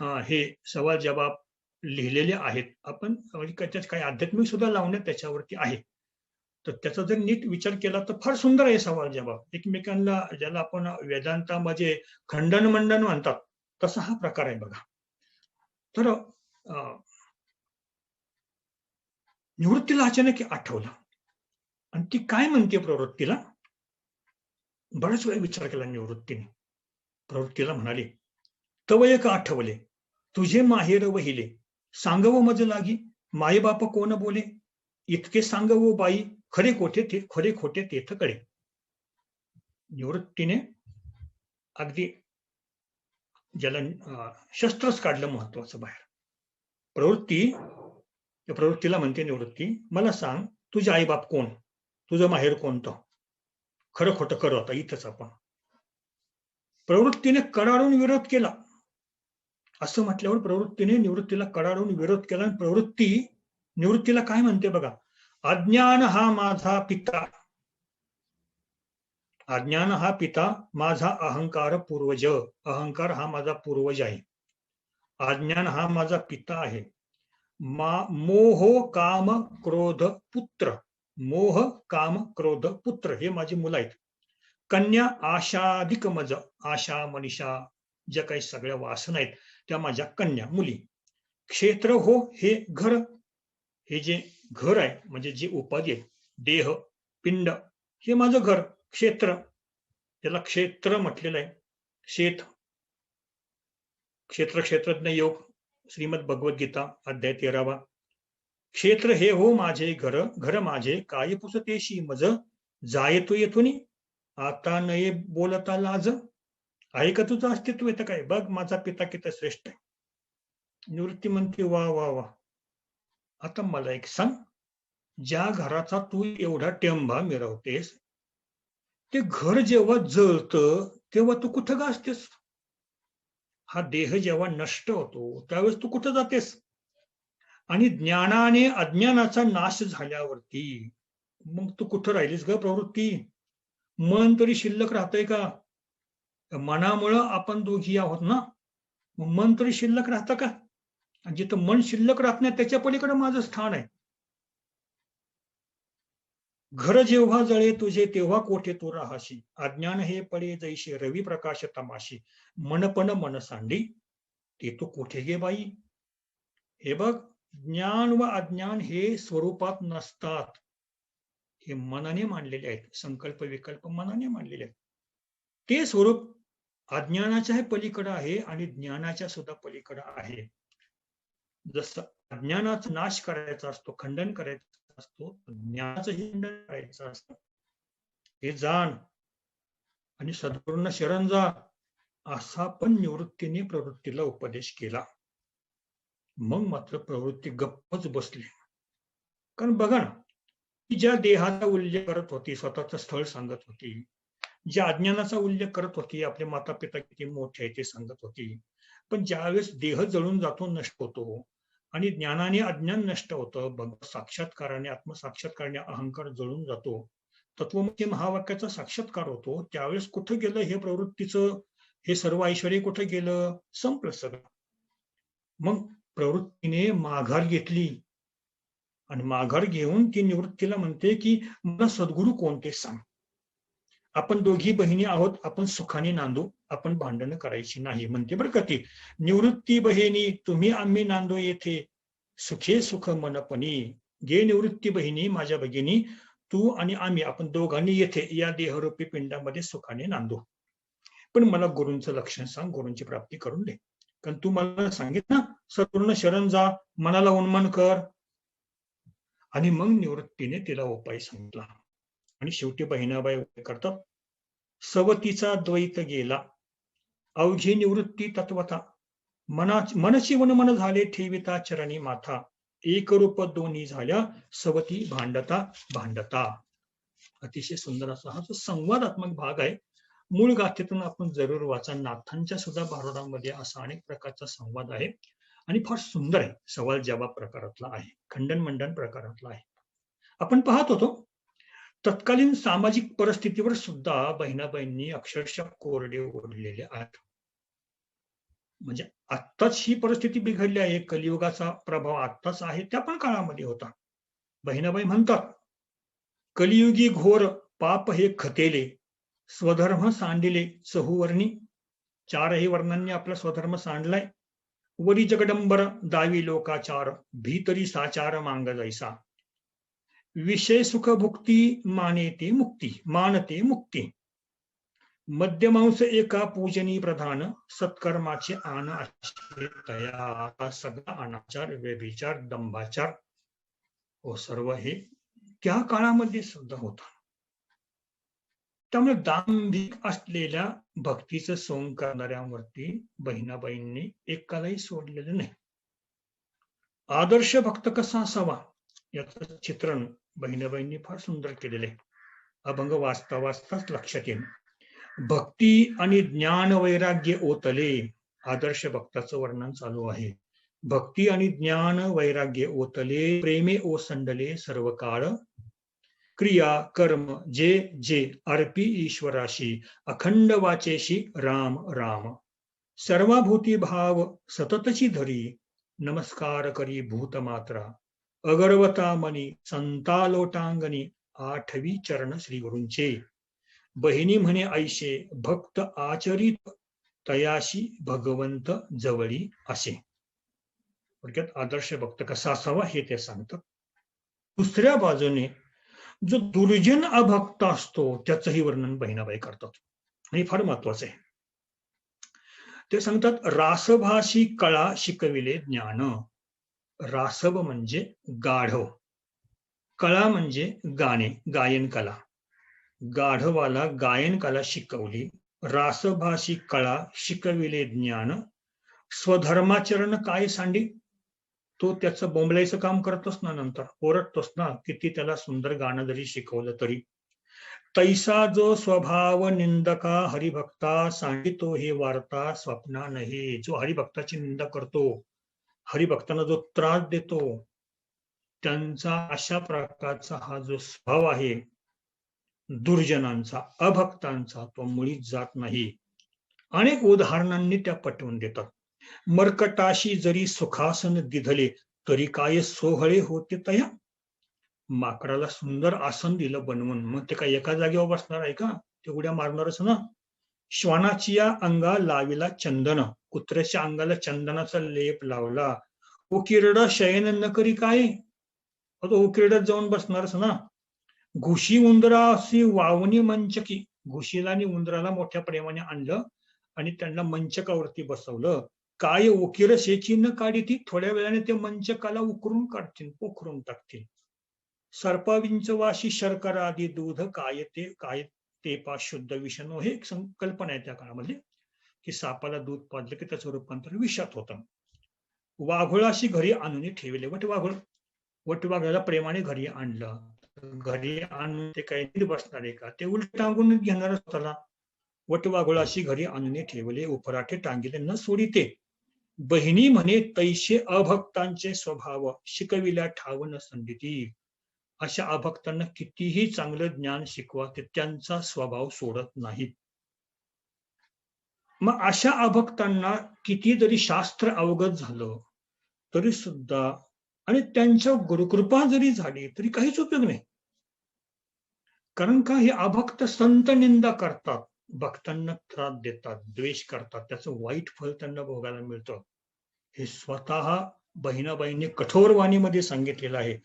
हे सवाल जवाब लिहिलेले आहेत. आपण त्याच्यात काही आध्यात्मिक सुद्धा लावण्यात त्याच्यावरती आहे. तर त्याचा जर नीट विचार केला तर फार सुंदर आहे सवाल जवाब. एकमेकांना ज्याला आपण वेदांतामध्ये खंडन मंडन म्हणतात तसा हा प्रकार आहे बघा. तर निवृत्तीला अचानक आठवलं आणि ती काय म्हणते प्रवृत्तीला. बराच वेळ विचार केला निवृत्तीने. प्रवृत्तीला म्हणाली, तव एक आठवले तुझे माहेर वहिले, सांगव मज लागी मायबाप कोण बोले, इतके सांगव बाई खरे खोटे तेथ कळे. निवृत्तीने अगदी ज्याला शस्त्रच काढलं महत्वाचं बाहेर. प्रवृत्तीला म्हणते निवृत्ती, मला सांग तुझे आईबाप कोण, तुझं माहेर कोणतं, खरं खोटं कर आता इथंच आपण. प्रवृत्तीने कडाडून विरोध केला. असं म्हटल्यावर प्रवृत्तीने निवृत्तीला कडाडून विरोध केला आणि प्रवृत्ती निवृत्तीला काय म्हणते बघा, अज्ञान हा माझा पिता, अज्ञान हा पिता, माझा अहंकार पूर्वज, अहंकार हा माझा पूर्वज आहे, अज्ञान हा माझा पिता आहे. मोह काम क्रोध पुत्र, मोह काम क्रोध पुत्र हे माझी मुलं आहेत. कन्या आशाधिक मज, आशा मनीषा ज्या काही सगळ्या वासना आहेत त्या माझ्या कन्या मुली. क्षेत्र हो हे घर, हे जे घर आहे म्हणजे जे उपाधी आहे, देह पिंड हे माझं घर क्षेत्र, त्याला क्षेत्र म्हटलेलं आहे. क्षेत्रज्ञ योग श्रीमद भगवद्गीता अध्याय 13. क्षेत्र हे हो माझे घर, घर माझे काय पुसतेशी मज, जायतो येथून आता नये बोलता लाज. आहे का तुझं अस्तित्व येतं काय, बघ माझा पिता किती श्रेष्ठ आहे. निवृत्ती म्हणते, वा वा वा. आता मला एक सांग, ज्या घराचा तू एवढा टेंबा मिरवतेस ते घर जेव्हा जळतं तेव्हा तू कुठं गाजतेस, हा देह जेव्हा नष्ट होतो त्यावेळेस तू कुठं जातेस. आणि ज्ञानाने अज्ञानाचा नाश झाल्यावरती मग तू कुठं राहिलीस ग प्रवृत्ती. मन तरी शिल्लक राहतंय का, मनामुळं आपण दोघी आहोत ना, मन तरी शिल्लक राहतं का. आणि जिथं मन शिल्लक राहत नाही त्याच्या पलीकडे माझं स्थान आहे. घर जेव्हा जळे तुझे तेव्हा कोठे तू राहाशी, अज्ञान हे पडे जैसे रवी प्रकाश तमाशी, मनपण मन सांडी ते तू कोठे गे बाई. हे बघ, ज्ञान व अज्ञान हे स्वरूपात नसतात, हे मनाने मांडलेले आहेत, संकल्प विकल्प मनाने मांडलेले आहेत. ते स्वरूप अज्ञानाच्या पलीकडे आहे आणि ज्ञानाच्या सुद्धा पलीकडे आहे. जसं अज्ञानाचा नाश करायचा असतो, खंडन करायचा असतो, ज्ञानाचं खंडन करायचं असतं. हे जाण आणि सद्गुरूंना शरण जा, असा पण निवृत्तीने प्रवृत्तीला उपदेश केला. मग मात्र प्रवृत्ती गप्पच बसली. कारण बघा ना, ती ज्या देहाचा उल्लेख करत होती, स्वतःचं स्थळ सांगत होती, ज्या अज्ञानाचा उल्लेख करत होती, आपले माता पिता किती मोठे आहे ते सांगत होती, पण ज्यावेळेस देह जळून जातो, नष्ट होतो आणि ज्ञानाने अज्ञान नष्ट होतं, भगवत साक्षात्काराने आत्मसाक्षात्काराने अहंकार जळून जातो, तत्वमसी महावाक्याचा साक्षात्कार होतो, त्यावेळेस कुठं गेलं हे प्रवृत्तीचं हे सर्व ऐश्वर्य, कुठं गेलं, संपलं सगळं. मग प्रवृत्तीने माघार घेतली आणि माघार घेऊन ती निवृत्तीला म्हणते की मला सद्गुरू कोणते सांग, आपण दोघी बहिणी आहोत, आपण सुखाने नांदू, आपण भांडणं करायची नाही. म्हणते बरं का ती, निवृत्ती बहिणी तुम्ही आम्ही नांदो येथे, सुखे सुख मनपणी. गे निवृत्ती बहिणी, माझ्या भगिनी, तू आणि आम्ही आपण दोघांनी येथे या देहरूपी पिंडामध्ये सुखाने नांदू, पण मला गुरूंचं लक्षण सांग, गुरूंची प्राप्ती करून दे. कारण तू मला सांगितलं ना, सद्गुरूंना शरण जा, मनाला उन्मन कर. आणि मग निवृत्तीने तिला उपाय सांगितला आणि शेवटी बहिणाबाई करतात, सवतीचा द्वैत गेला अवघी निवृत्ती तत्वता, मनची मन झाले ठेविता चरणी माथा, एक रूप दोन्ही झाल्या सवती भांडता भांडता. अतिशय सुंदर असा हा जो संवादात्मक भाग आहे, मूळ गाथेतून आपण जरूर वाचा. नाथांच्या सुद्धा भारुडामध्ये असा अनेक प्रकारचा संवाद आहे आणि फार सुंदर आहे. सवाल जवाब प्रकारातला आहे, खंडन मंडन प्रकारातला आहे. आपण पाहत होतो तत्कालीन सामाजिक परिस्थितीवर सुद्धा बहिणाबाईंनी अक्षरशः कोरडे ओढलेले आहेत. म्हणजे आत्ताच ही परिस्थिती बिघडली आहे, कलियुगाचा प्रभाव आत्ताच आहे, त्या पण काळामध्ये होता. बहिणाबाई म्हणतात कलियुगी घोर पाप हे खतेले, स्वधर्म सांडिले चहुवर्णी. चारही वर्णांनी आपला स्वधर्म सांडलाय. वरी जगडंबर दावी लोकाचार, भीतरी साचार मांग जैसा. विषय सुख भुक्ती मानते मुक्ती. मध्यमांस एका पूजनी प्रधान, सत्कर्माचे आन असे तया. सगळा अनाचार, व्यभिचार, दंभाचार व सर्व हे त्या काळामध्ये सुद्धा होता. त्यामुळे दांभिक असलेल्या भक्तीचं सोंग करणाऱ्यांवरती बहिणाबाईंनी एकालाही सोडलेलं नाही. आदर्श भक्त कसा असावा याचं चित्रण बहिणाबाईंनी फार सुंदर केलेलं आहे. अभंग वाचता वाचताच लक्षात येईल. भक्ती आणि ज्ञान वैराग्य ओतले, आदर्श भक्ताचं वर्णन चालू आहे. भक्ती आणि ज्ञान वैराग्य ओतले, प्रेमे ओसंडले सर्व काळ. क्रिया कर्म जे जे अर्पी ईश्वराशी, अखंड वाचेशी राम राम. सर्वाभूती भाव सततची धरी, नमस्कार करी भूत मात्रा. अगरवता मनी संता लोटांगणी, आठवी चरण श्री गुरूंचे. बहिणी म्हणे ऐशे भक्त आचरित, तयाशी भगवंत जवळी असे. थोडक्यात आदर्श भक्त कसा असावा हे ते सांगतात. दुसऱ्या बाजूने जो दुर्जन अभक्त असतो त्याचंही वर्णन बहिणाबाई करतात आणि फार महत्वाचं आहे. ते सांगतात, रासभाषी कळा शिकविले ज्ञान. रासभ म्हणजे गाढव, कळा म्हणजे गाणे, गायन कला. गाढवाला गायन कला शिकवली. रासभाषी कळा शिकविले ज्ञान. स्वधर्माचरण काय सांडी. तो त्याचं बोंबलायचं काम करतोस ना, नंतर ओरडतोस ना, किती त्याला सुंदर गाणं जरी शिकवलं तरी. तैसा जो स्वभाव निंदका हरिभक्ता, सांगितो हे वार्ता स्वप्ना नाही. जो हरिभक्ताची निंदा करतो, हरिभक्तांना जो त्रास देतो, त्यांचा अशा प्रकारचा हा जो स्वभाव आहे दुर्जनांचा, अभक्तांचा, तो मुळीच जात नाही. अनेक उदाहरणांनी त्या पटवून देतात. मर्कटाशी जरी सुखासन दिधले, तरी काय सोहळे होते तया. माकडाला सुंदर आसन दिलं बनवून, मग ते काय एका जागेवर बसणार आहे का, ते उड्या मारणारच ना. श्वानाची या अंगा लाविला चंदन, कुत्र्याच्या अंगाला चंदनाचा लेप लावला. उकिरडा शयन न करी काय, तो उकिरड्यात जाऊन बसणारच ना. घुशी उंदराशी वावणी मंचकी, घुशीला आणि उंदराला मोठ्या प्रेमाने आणलं आणि त्यांना मंचकावरती बसवलं. काय उकिरशेची न काढी ती, थोड्या वेळाने ते मंचकाला उकरून काढतील, पोखरून टाकतील. सर्पाविंच वाशी शर्करा आदी दूध, काय ते पा शुद्ध विषाणू. हे एक संकल्पना आहे त्या काळामध्ये की सापाला दूध पाजलं की त्याचं रूपांतर विषात होतं. वाघुळाशी घरी आणून ठेवले. वटवाघळाला प्रेमाने घरी आणलं. घरी आणून ते काही बसणार आहे का, ते उलट टांगून घेणार त्याला. वटवाघुळाशी घरी आणून ठेवले, उपराठे टांगिले न सोडिते. बहिणी म्हणे तैशे अभक्तांचे स्वभाव, शिकविल्या ठाव न संडिती. अशा अभक्तांना कितीही चांगलं ज्ञान शिकवा, ते त्यांचा स्वभाव सोडत नाहीत. मग अशा अभक्तांना किती जरी शास्त्र अवगत झालं तरी सुद्धा, आणि त्यांच्या गुरुकृपा जरी झाली तरी काहीच उपयोग नाही. कारण का, हे अभक्त संत निंदा करतात, भक्तांना त्रास देतात, द्वेष करतात, त्याचं वाईट फल त्यांना भोगायला मिळतं. हे स्वतः बहिणाबाईंनी कठोर वाणीमध्ये सांगितलेलं आहे.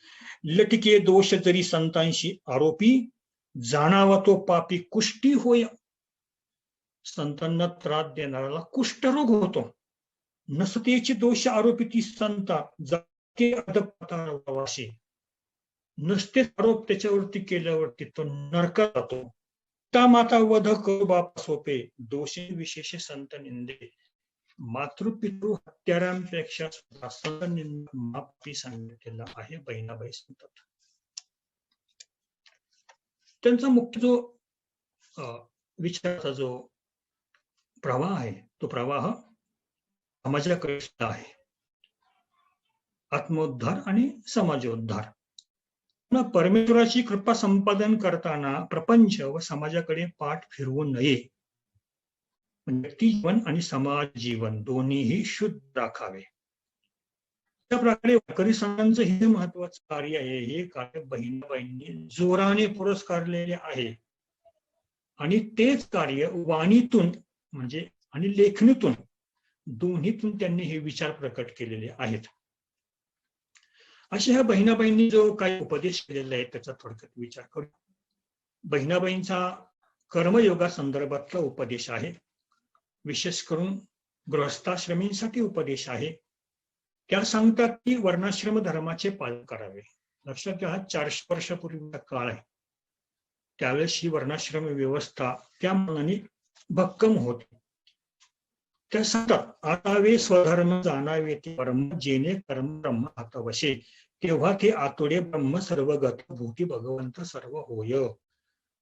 लटके दोष जरी संतांशी आरोपी, जाणावा तो पापी कुष्टी होय. संतांना त्रास देणाऱ्याला कुष्ठरोग होतो. नसतेची दोष आरोपी ती संता, जाते अधपतावाशी. नसते आरोप त्याच्यावरती केल्यावरती तो नरकात जातो. पिता माता वध करू बाप सोपे, दोषे विशेष संत निंदे. मातृपितृ हत्यारांपेक्षा संत निंदा माफी सांगितलेला आहे, बहिणाबाई सांगतात. त्यांचा मुख्य जो विचाराचा जो प्रवाह आहे, तो प्रवाह समाजाकडे आहे. आत्मोद्धार आणि समाजोद्धार. परमेश्वराची कृपा संपादन करताना प्रपंच व समाजाकडे पाठ फिरवू नये. व्यक्ती जीवन आणि समाज जीवन दोन्हीही शुद्ध राखावे. त्या प्रकारे वारकरी संघांचं हे महत्वाचं कार्य आहे. हे कार्य बहिणाबाईंनी जोराने पुरस्कारलेले आहे आणि तेच कार्य वाणीतून म्हणजे आणि लेखणीतून दोन्हीतून त्यांनी हे विचार प्रकट केलेले आहेत. अशा ह्या बहिणाबाईंनी जो काही उपदेश केलेला आहे त्याचा थोडक्यात विचार करू. बहिणाबाईंचा कर्मयोगा संदर्भातला उपदेश आहे. विशेष करून गृहस्थाश्रमींसाठी उपदेश आहे. त्या सांगतात की वर्णाश्रम धर्माचे पालन करावे. लक्षात घ्या, 400 वर्षापूर्वीचा काळ आहे. त्यावेळेस ही वर्णाश्रम व्यवस्था त्या मनाने भक्कम होती. त्या सांगतात, आतावे स्वधर्म जाणावे ते परम, जेणे कर्म ब्रह्म हातवशे, तेव्हा ते आतोडे ब्रह्म सर्वगत, भूती भगवंत सर्व होय.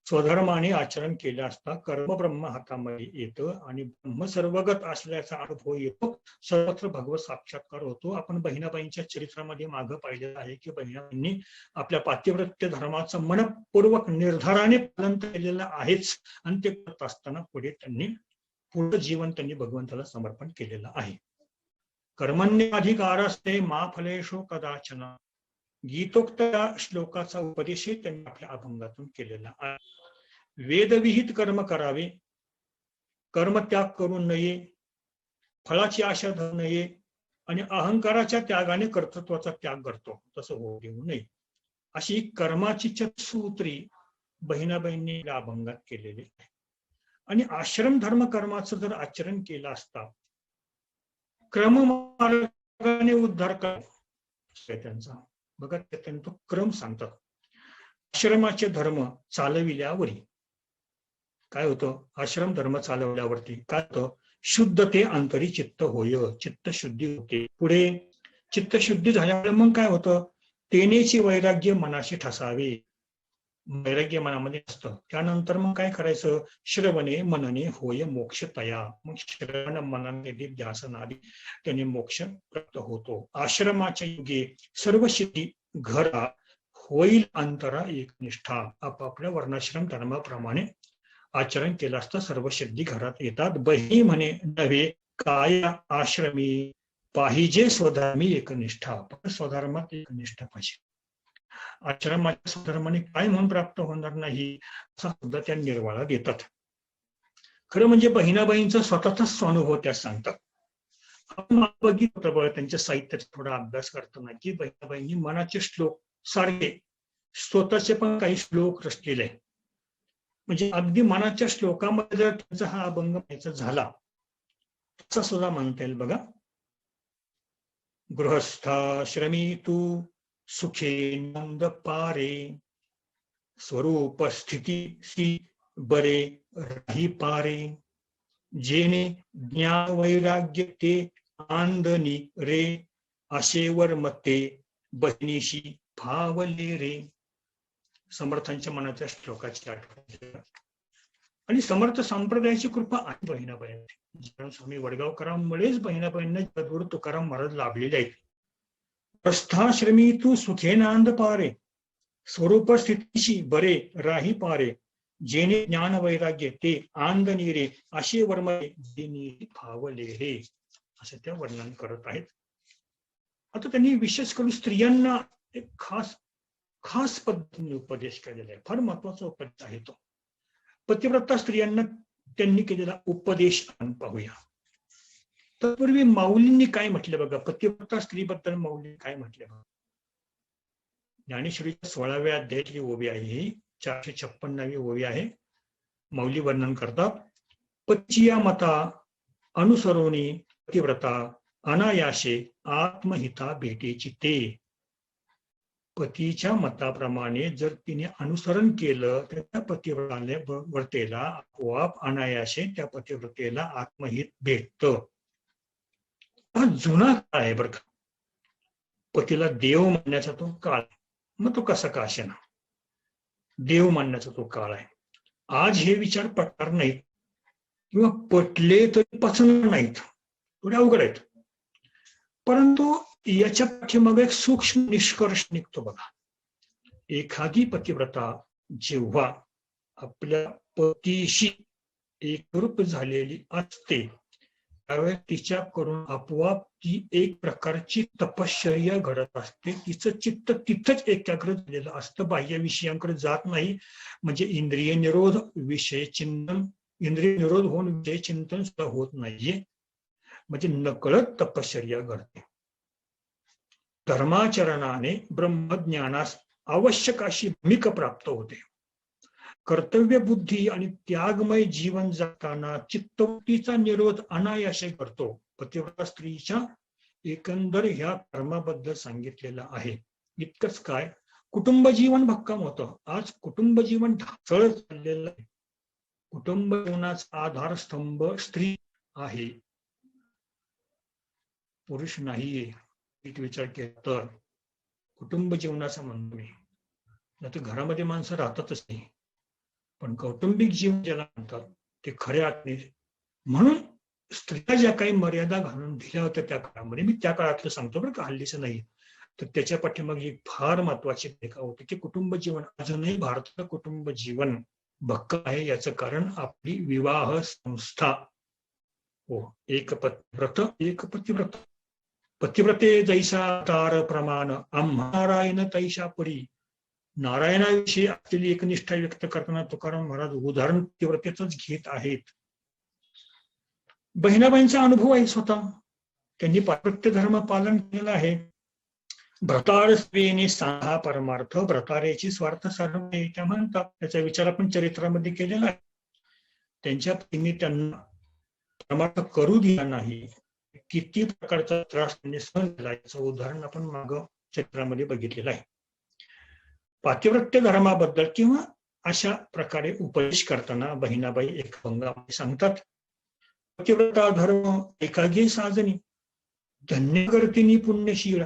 स्वधर्माने आचरण केले असता कर्म ब्रह्म हातामध्ये येतं आणि ब्रह्म सर्वगत असल्याचा अनुभव येतो. सर्वत्र भगवत साक्षात्कार होतो. आपण बहिणाबाईंच्या चरित्रामध्ये मागं पाहिलेलं आहे की बहिणाबाईंनी आपल्या पातिव्रत्य धर्माचं मनपूर्वक निर्धाराने पालन केलेलं आहेच आणि ते करत असताना पुढे त्यांनी पूर्ण जीवन त्यांनी भगवंताला समर्पण केलेलं आहे. कर्मण्यधिकारस्ते मा फलेषु कदाचन, गीतोक्त श्लोकाचा उपदेशही त्यांनी आपल्या अभंगातून केलेला आहे. वेदविहित कर्म करावे, कर्मत्याग करू नये, फळाची आशा धरू नये आणि अहंकाराच्या त्यागाने कर्तृत्वाचा त्याग करतो तसं होऊ देऊ नये, अशी कर्माची चतसूत्री बहिणाबाईंनी या अभंगात केलेली आहे. आणि आश्रम धर्म कर्माचं जर आचरण केलं असता क्रममार्गाने उद्धार कर त्यांचा बघा, त्यांनी तो क्रम सांगतात. आश्रमाचे धर्म चालविल्यावरी काय होतं? आश्रम धर्म चालवल्यावरती काय होतं? शुद्धते अंतरी चित्त होय, चित्त शुद्धी होते. पुढे चित्तशुद्धी झाल्यामुळे मग काय होतं? तेनेची वैराग्य मनाशी ठसावे, वैराग्य मनामध्ये असतं. त्यानंतर मग काय करायचं? श्रवणे मनने होय मोक्ष तया, मग श्रवण मनने ध्यासनादी त्याने मोक्ष प्राप्त होतो. आश्रमाच्या युगे सर्व सिद्धी घरा होईल अंतरा एकनिष्ठा. आपापल्या वर्णाश्रम धर्माप्रमाणे आचरण केलं असता सर्व सिद्धी घरात येतात. बहिणी म्हणे नव्हे काय आश्रमी, पाहिजे स्वधर्मी एकनिष्ठा. पण स्वधर्मात एकनिष्ठा पाहिजे. आश्रमाच्या स्वधर्माने काय म्हणून प्राप्त होणार नाही असा सुद्धा त्या निर्वाळा देतात. खरं म्हणजे बहिणाबाईंचा स्वतःचाच अनुभव त्या सांगतात. आपण बघितलं बघा त्यांच्या साहित्याचा थोडा अभ्यास करताना की बहिणाबाईंनी मनाचे श्लोक सारखे स्वतःचे पण काही श्लोक रचलेले आहे. म्हणजे अगदी मनाच्या श्लोकामध्ये जर त्यांचा हा अभंग व्हायचा झाला तसा सुद्धा म्हणता येईल बघा. गृहस्थाश्रमी तू सुखे नंद पारे, स्वरूप स्थिती बरे राही पारे, जेने ज्ञान वैराग्य ते आंदनी रे, असेवर मते बहिणीशी भावले रे. समर्थांच्या मनाच्या श्लोकाची आठवण. आणि समर्थ संप्रदायाची कृपा आहे बहिणाबाईंची. स्वामी वडगावकरांमुळेच बहिणाबाईंना जगद्गुरु तुकाराम महाराज लाभलेले आहेत. प्रस्थाश्रमी तू सुखेनांद पारे, स्वरूप स्थितीशी बरे राही पारे, जेने ज्ञान वैराग्य ते आंदनी रे, असे वर्मले जेने भावले रे, असं त्या वर्णन करत आहेत. आता त्यांनी विशेष करून स्त्रियांना एक खास पद्धतीने उपदेश केलेला आहे. फार महत्वाचा उपदेश आहे तो. पतिव्रता स्त्रियांना त्यांनी केलेला उपदेश आपण पाहूया. तत्पूर्वी माऊलींनी काय म्हटलं बघा, पतिव्रता स्त्रीबद्दल माऊलींनी काय म्हटलं बघा. ज्ञानेश्वरीच्या 16व्या अध्यायातली ओवी आहे ही, 456वी ओवी आहे. माऊली वर्णन करतात. पच्चिया मता अनुसरोनी पतिव्रता, अनायाशे आत्महिता भेटेची ते. पतीच्या मताप्रमाणे जर तिने अनुसरण केलं तर त्या पतिव्रतेला आपोआप अनायाशे त्या पतिव्रतेला आत्महित भेटतं. हा जुना काळ आहे बरं का. पतीला देव मानण्याचा तो काळ, मग तो कसा का असेना देव मानण्याचा तो काळ आहे. आज हे विचार पटणार नाहीत किंवा पटले तरी पचणार नाहीत, थोडे अवघड आहेत. परंतु याच्या पाठीमागे एक सूक्ष्म निष्कर्ष निघतो बघा. एखादी पतिव्रता जेव्हा आपल्या पतीशी एकरूप झालेली असते त्यावेळेस तिच्याकडून आपोआप ती एक प्रकारची तपश्चर्या घडत असते. तिचं चित्त तिथंच एकाग्र झालेलं असतं, बाह्य विषयांकडे जात नाही. म्हणजे इंद्रिय निरोध, विषय चिंतन, इंद्रिय निरोध होऊन विषय चिंतन सुद्धा होत नाहीये. म्हणजे नकळत तपश्चर्या घडते. धर्माचरणाने ब्रह्मज्ञानास आवश्यक अशी भूमिका प्राप्त होते. कर्तव्य बुद्धी आणि त्यागमय जीवन जगताना चित्तवृत्तीचा निरोध अनायासे करतो. पतिव्रता स्त्रीच्या एकंदर ह्या कर्माबद्दल सांगितलेलं आहे. इतकंच काय, कुटुंब जीवन भक्कम होतं. आज कुटुंब जीवन ढासळत चाललेलं आहे. कुटुंब जीवनाचा आधारस्तंभ स्त्री आहे, पुरुष नाहीये. विचार केला तर कुटुंब जीवनाचा म्हणतो मी, नाही तर घरामध्ये माणसं राहतातच नाही, पण कौटुंबिक जीवन ज्याला म्हणतात ते खऱ्या अर्थाने. म्हणून स्त्रिया ज्या काही मर्यादा घालून दिल्या होत्या त्या काळामध्ये, मी त्या काळातलं सांगतो बरं का, हल्लीचं नाही, तर त्याच्या पाठीमागे एक फार महत्वाची भूमिका होती की कुटुंब जीवन अजूनही भारताचं कुटुंब जीवन भक्कम आहे. याचं कारण आपली विवाह संस्था. हो, एक पतिव्रत, पतिव्रते जैसा तार प्रमाण आम्हा नारायण तैशा परी. नारायणाविषयी असलेली एकनिष्ठा व्यक्त करताना तुकाराम महाराज उदाहरण पतिव्रतेच घेत आहेत. बहिणाबाईंचा अनुभव आहे स्वतः, त्यांनी पातिव्रत्य धर्म पालन केलेलं आहे. भ्रतार स्त्रीने सांगा परमार्थ, भ्रतारेची स्वार्थ साधने त्या म्हणतात. त्याचा विचार आपण चरित्रामध्ये केलेला आहे. त्यांच्या पत्नीने त्यांना परमार्थ करू दिला नाही, किती प्रकारचा त्रास त्यांनी सहन केला, याचं उदाहरण आपण मागं चरित्रामध्ये बघितलेलं आहे. पातिव्रत्य धर्माबद्दल किंवा अशा प्रकारे उपदेश करताना बहिणाबाई एक भंगामध्ये सांगतात, पतिव्रता धर्म एकागी साजनी, धन्य करतिनी पुण्यशील,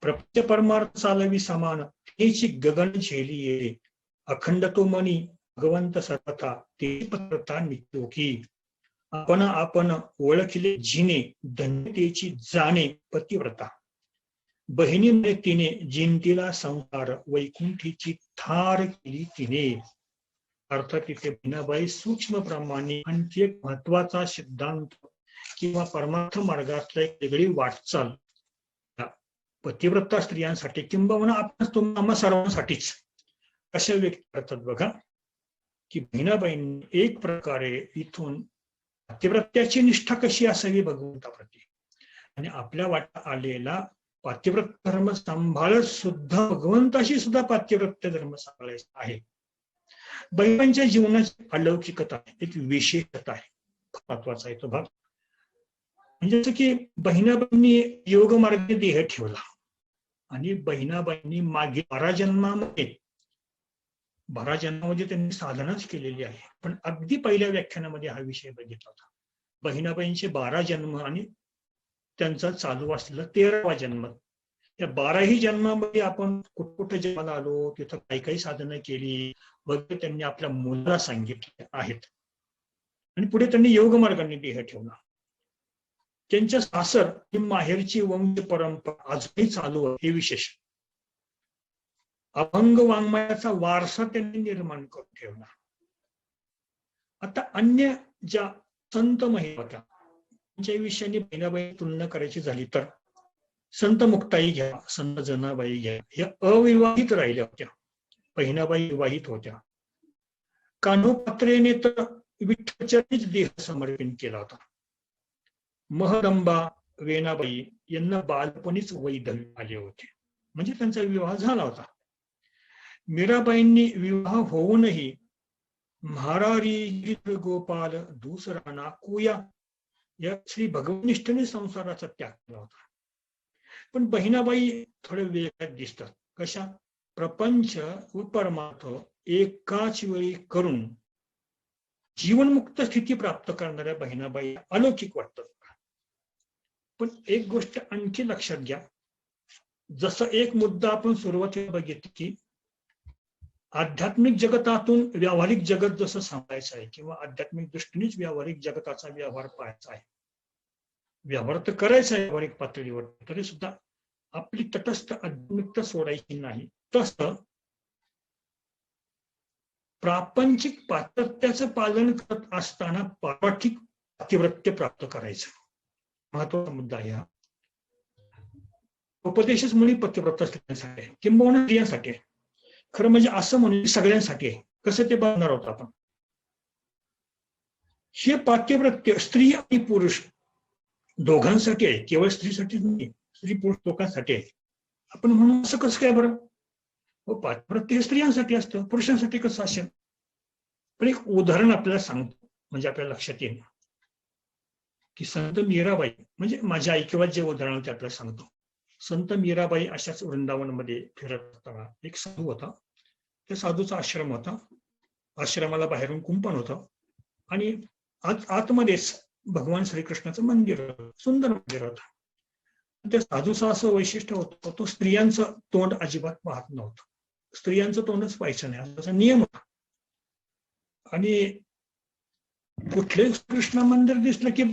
प्रपंच परमार्थ चालवी समान, तेची गगन झेली ये, अखंड तो मनी भगवंत सर्वथा, ते पत्रता नित्योकी. आपण ओळखले जिने, धन्यतेची जाणे पतिव्रता. बहिणीने तिने जिंतीला संसार, वैकुंठीची थार केली तिने. अर्थात तिथे बहिणाबाई सूक्ष्म प्रमाणे आणखी एक महत्वाचा सिद्धांत किंवा परमार्थ मार्गातला एक वेगळी वाटचाल पतिव्रता स्त्रियांसाठी किंबहुना आपण आम्हा सर्वांसाठीच अशा व्यक्त करतात बघा, की बहिणाबाईंनी एक प्रकारे इथून पातिव्रत्याची निष्ठा कशी असावी भगवंताप्रती आणि आपल्या वाटा आलेला पातिव्रत धर्म सांभाळत सुद्धा भगवंताशी सुद्धा पातिव्रत्य धर्म सांभाळायचा आहे. बहिणांच्या जीवनाची अलौकिकता आहे, एक विशेषता आहे, महत्वाचा आहे तो भाग. म्हणजे जसं की बहिणाबाईंनी योग मार्गाने देह ठेवला आणि बहिणाबाईंनी मागे 12 जन्मामध्ये त्यांनी साधनाच केलेली आहे. पण अगदी पहिल्या व्याख्यानामध्ये हा विषय बघितला होता. बहिणाबाईंचे 12 जन्म आणि त्यांचा चालू असलेला 13वा जन्म. या 12ही जन्मामध्ये आपण कुठे जन्माला आलो, तिथं काही काही साधनं केली वगैरे त्यांनी आपल्या मुलाला सांगितले आहेत. आणि पुढे त्यांनी योग मार्गाने देह ठेवला. त्यांच्या सासर ही माहेरची वंश परंपरा आजही चालू आहे, हे विशेष. अभंग वाङ्मयाचा वारसा त्यांनी निर्माण करून ठेवला. आता अन्य ज्या संत महिला होत्या त्यांच्या विषयाने बहिणाबाई तुलना करायची झाली तर संत मुक्ताई घ्या, संत जनाबाई घ्या, या अविवाहित राहिल्या होत्या. बहिणाबाई विवाहित होत्या. कान्होपात्रेने तर विठ्ठलचरणीच देह समर्पण केला होता. महदंबा वेणाबाई यांना बालपणीच वैधव्य आले होते, म्हणजे त्यांचा विवाह झाला होता. मीराबाईंनी विवाह होऊनही महारारी गोपाल दुसरा नाकुया या श्री भगवनिष्ठने संसाराचा त्याग केला होता. पण बहिणाबाई थोडे वेगळ्यात दिसतात. कशा? प्रपंच व परमार्थ एकाच वेळी करून जीवनमुक्त स्थिती प्राप्त करणाऱ्या बहिणाबाई अलौकिक वाटतात. पण एक गोष्ट आणखी लक्षात घ्या, जसं एक मुद्दा आपण सुरुवातीला बघितली की आध्यात्मिक जगतातून व्यावहारिक जगत जसं सांभाळायचं आहे किंवा आध्यात्मिक दृष्टीनेच व्यावहारिक जगताचा व्यवहार पाहायचा आहे, व्यवहार तर करायचा आहे व्यावहारिक पातळीवर, तरी सुद्धा आपली तटस्थ आध्यात्मिकता सोडायची नाही. तसं प्रापंचिक पात्रत्याचं पालन करत असताना पारमार्थिक पतिव्रत्य प्राप्त करायचं. महत्वाचा मुद्दा आहे हा. उपदेशच मुळी पतिव्रत स्त्रियांसाठी आहे, किंबहुना स्त्रियांसाठी आहे. खरं म्हणजे असं म्हणून सगळ्यांसाठी आहे. कसं ते बघणार आहोत आपण. हे पातिव्रत्य स्त्री आणि पुरुष दोघांसाठी आहे, केवळ स्त्रीसाठी नाही, स्त्री पुरुष दोघांसाठी आहे. आपण म्हणून असं कसं काय बरं? हो, पातिव्रत्य हे स्त्रियांसाठी असतं, पुरुषांसाठी कसं असेल? पण एक उदाहरण आपल्याला सांगतो म्हणजे आपल्याला लक्षात येईल की संत मीराबाई, म्हणजे माझ्या ऐकिवात जे उदाहरण ते आपल्याला सांगतो. संत मीराबाई अशाच वृंदावनमध्ये फिरत असताना एक साधू होता. त्या साधूचा आश्रम होता. आश्रमाला बाहेरून कुंपण होतं आणि आतमध्येच भगवान श्रीकृष्णाचं मंदिर होतं, सुंदर मंदिर होतं. त्या साधूचं असं वैशिष्ट्य होतं, तो स्त्रियांचं तोंड अजिबात पाहत नव्हतं. स्त्रियांचं तोंडच पाहायचं नाही असा नियम होता. आणि कुठले कृष्ण मंदिर दिसलं की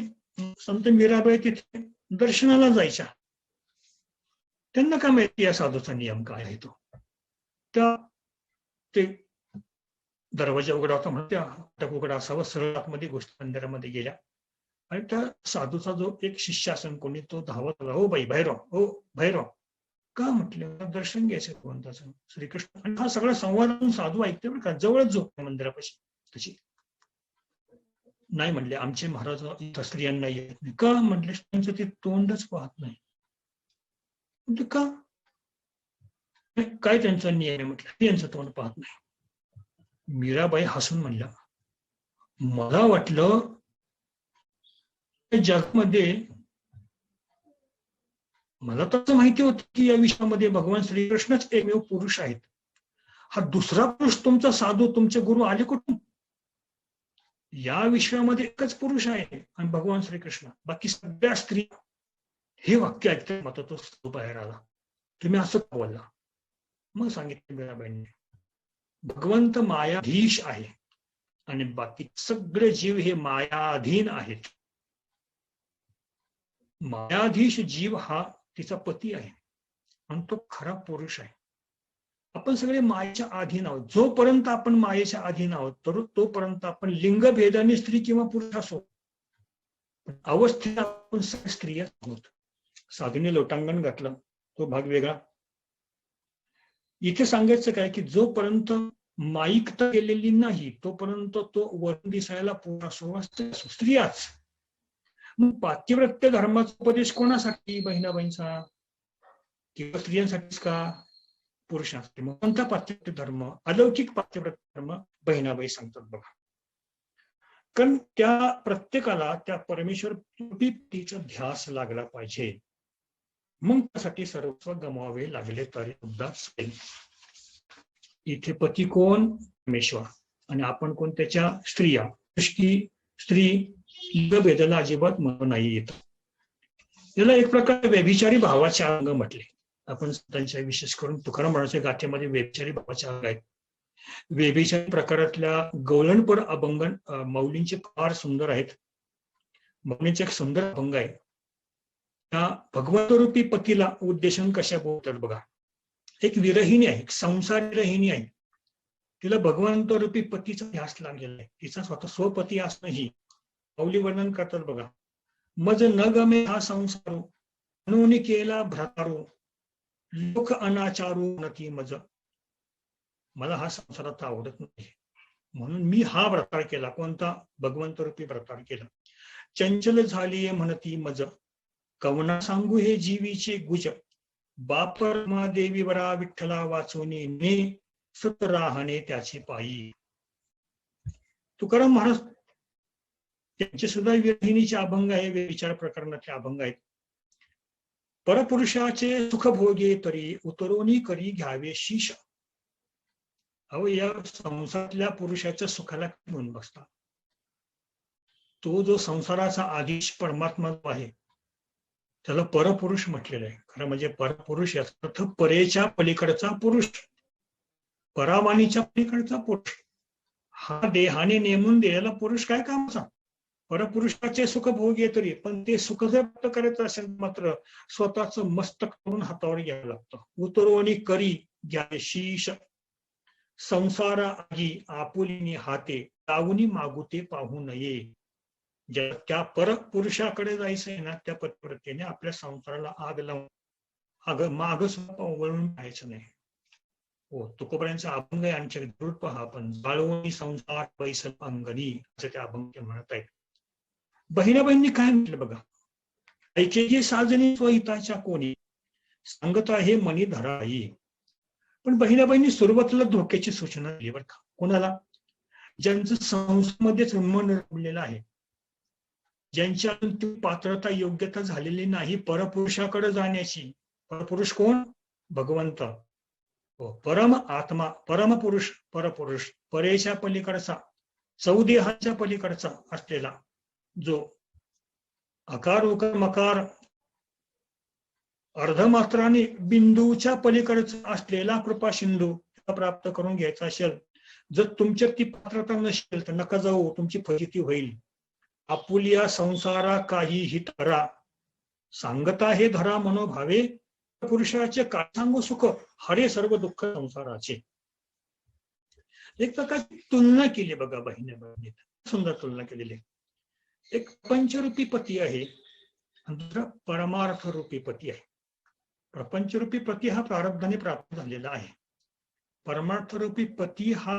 संत मीराबाई तिथे दर्शनाला जायच्या. त्यांना काय माहिती या साधूचा नियम काय आहे तो. त्या ते दरवाजा उघडा होता म्हणून त्या उघडा असावा, सरळ आतमध्ये गोष्ट मंदिरामध्ये गेल्या आणि त्या साधूचा जो एक शिष्य असेल कोणी तो धावत आला, हो बाई भैरव, हो भैरव, का म्हटले, दर्शन घ्यायचं भगवंताचं श्रीकृष्ण. आणि हा सगळा संवाद साधू ऐकते बरं का, जवळच झोप मंदिरापाशी तशी. नाही म्हणले, आमचे महाराज इथं स्त्रियांना येत नाही. का म्हटले, त्यांचं ते तोंडच पाहत नाही. म्हणजे का, काय त्यांचा नियम आहे म्हटलं, त्यांचं तोंड पाहत नाही. मीराबाई हसून म्हणल्या, मला वाटलं जगामध्ये, मला तर माहिती होतं की या विश्वामध्ये भगवान श्रीकृष्णच एकमेव पुरुष आहेत. हा दुसरा पुरुष तुमचा साधू, तुमचे गुरु आले कुठून? या विश्वामध्ये एकच पुरुष आहे आणि भगवान श्रीकृष्ण, बाकी सगळ्या स्त्री. हे वाक्य ऐकतं मात्र तो साधू बाहेर आला. तुम्ही असं का बोलला? मग सांगितलं मीराबाईंनी, भगवंत मायाधीश आहे आणि बाकी सगळे जीव हे मायाधीन आहेत. मायाधीश जीव हा तिचा पती आहे आणि तो खरा पुरुष आहे. आपण सगळे मायेच्या अधीन आहोत. जोपर्यंत आपण मायेच्या अधीन आहोत तर तोपर्यंत आपण लिंगभेदाने स्त्री किंवा पुरुष असो, अवस्थेत आपण सगळे स्त्रिया आहोत. साधूने लोटांगण घातलं, तो भाग वेगळा. इथे सांगायचं काय की जोपर्यंत माईकता केलेली नाही तोपर्यंत तो वरून दिसायला पुरुष असो स्त्रियाच. मग पातिव्रत्य धर्माचा उपदेश कोणासाठी? बहिणाबाईंचा किंवा स्त्रियांसाठीच का? पुरुषांसाठी. मग कोणता पातिव्रत्य धर्म? अलौकिक पातिव्रत्य धर्म बहिणाबाई सांगतात बघा. कारण त्या प्रत्येकाला त्या परमेश्वर पतीचा ध्यास लागला पाहिजे. मग त्यासाठी सर्वस्व गमावे लागले तरी सुद्धा चालेल. इथे पती कोण? परमेश्वर. आणि आपण कोण? त्याच्या स्त्रिया. स्त्री लिंगभेदाला अजिबात म्हणू नाही येत. याला एक प्रकारे व्यभिचारी भावाचे अंग म्हटले. आपण त्यांच्या विशेष करून तुकाराम महाराजांच्या गाथेमध्ये व्यभिचारी भावाचे अंग आहेत. व्यभिचारी प्रकारातल्या गवळणपर अभंग मौलींचे फार सुंदर आहेत. मौलींचे एक सुंदर अभंग आहे. त्या भगवंतरूपी पतीला उद्देशून कशा बोलतात बघा. एक विरहिणी आहे, संसारी रहिणी आहे. तिला भगवंतरूपी पतीचा ध्यास लागलेला आहे. तिचा स्वतः स्वपती असणंही मौली वर्णन करतात बघा. मज न गमे हा संसारो म्हणून केला भ्रातारो लोक अनाचारू नती मज. मला हा संसारात आवडत नाही म्हणून मी हा व्रतार केला. कोणता? भगवंतरूपी व्रतार केला. चंचल झाली म्हणती मज कवना सांगू हे जीवीचे गुज. बापर देवी वरा विठ्ठला वाचवणे ने सत राहणे त्याचे पायी. तुकाराम महाराज त्यांचे सुद्धा विरहिणीचे अभंग आहे, विचार प्रकरणाचे अभंग आहेत. परपुरुषाचे सुख भोगे तरी उतरोनी करी घ्यावे शीश. अहो, या संसारातल्या पुरुषाच्या सुखाला घेऊन बसता. तो जो संसाराचा आधीश परमात्मा आहे त्याला परपुरुष म्हटलेलं आहे. खरं म्हणजे परपुरुष याचा अर्थ परेच्या पलीकडचा पुरुष, परावाणीच्या पलीकडचा पुरुष. हा देहाने नेमून दिलेला पुरुष काय कामाचा? परपुरुषाचे सुख भोगे तरी, पण ते सुख जर प्राप्त करायचं असेल मात्र स्वतःच मस्तक करून हातावर घ्यावं लागतं. उतरवणी करी घ्यावे शीश. संसार आगी आपुलीनी हाते लावणी मागुते पाहू नये. त्या परपुरुषाकडे जायचं आहे ना, त्या पतिव्रतेने आपल्या संसाराला आग लावून माग वळून पाहायचं नाही. हो, तुकोबारायांचा अभंग आहे आमच्या जरूर पहा आपण. जाळवणी संसार पैसल अंगणी असं त्या अभंग म्हणत आहेत. बहिणाबाईंनी काय म्हटलं बघा, ऐके साजनी स्वहिताच्या कोणी सांगत आहे मनी धराई. पण बहिणाबाईंनी सुरुवातीला धोक्याची सूचना दिली बरं का. कोणाला? ज्यांचं संसारामध्येच मन रमलेलं आहे, ज्यांच्या पात्रता योग्यता झालेली नाही परपुरुषाकडे जाण्याची. परपुरुष कोण? भगवंत. परम आत्मा, परमपुरुष, परपुरुष, परेच्या पलीकडचा, चौदेहाच्या पलीकडचा असलेला, जो अकार उकार मकार अर्धमात्राने बिंदूच्या पलीकडचा असलेला कृपा सिंधू प्राप्त करून घ्यायचा असेल, जर तुमच्यात ती पात्रता नसेल तर नका जाऊ, तुमची फजिती होईल. आपुलिया संसारा काहीही धरा, सांगता हे धरा मनोभावे, पुरुषाचे काय सांगू सुख, हरे सर्व दुःख संसाराचे. एक प्रकारची तुलना केली बघा बहिणीबाईंनी, सुंदर तुलना केलेली. एक प्रपंचरूपी पती आहे आणि दुसरा परमार्थ रूपी पती आहे. प्रपंचरूपी पती हा प्रारब्धाने प्राप्त झालेला आहे. परमार्थ रूपी पती हा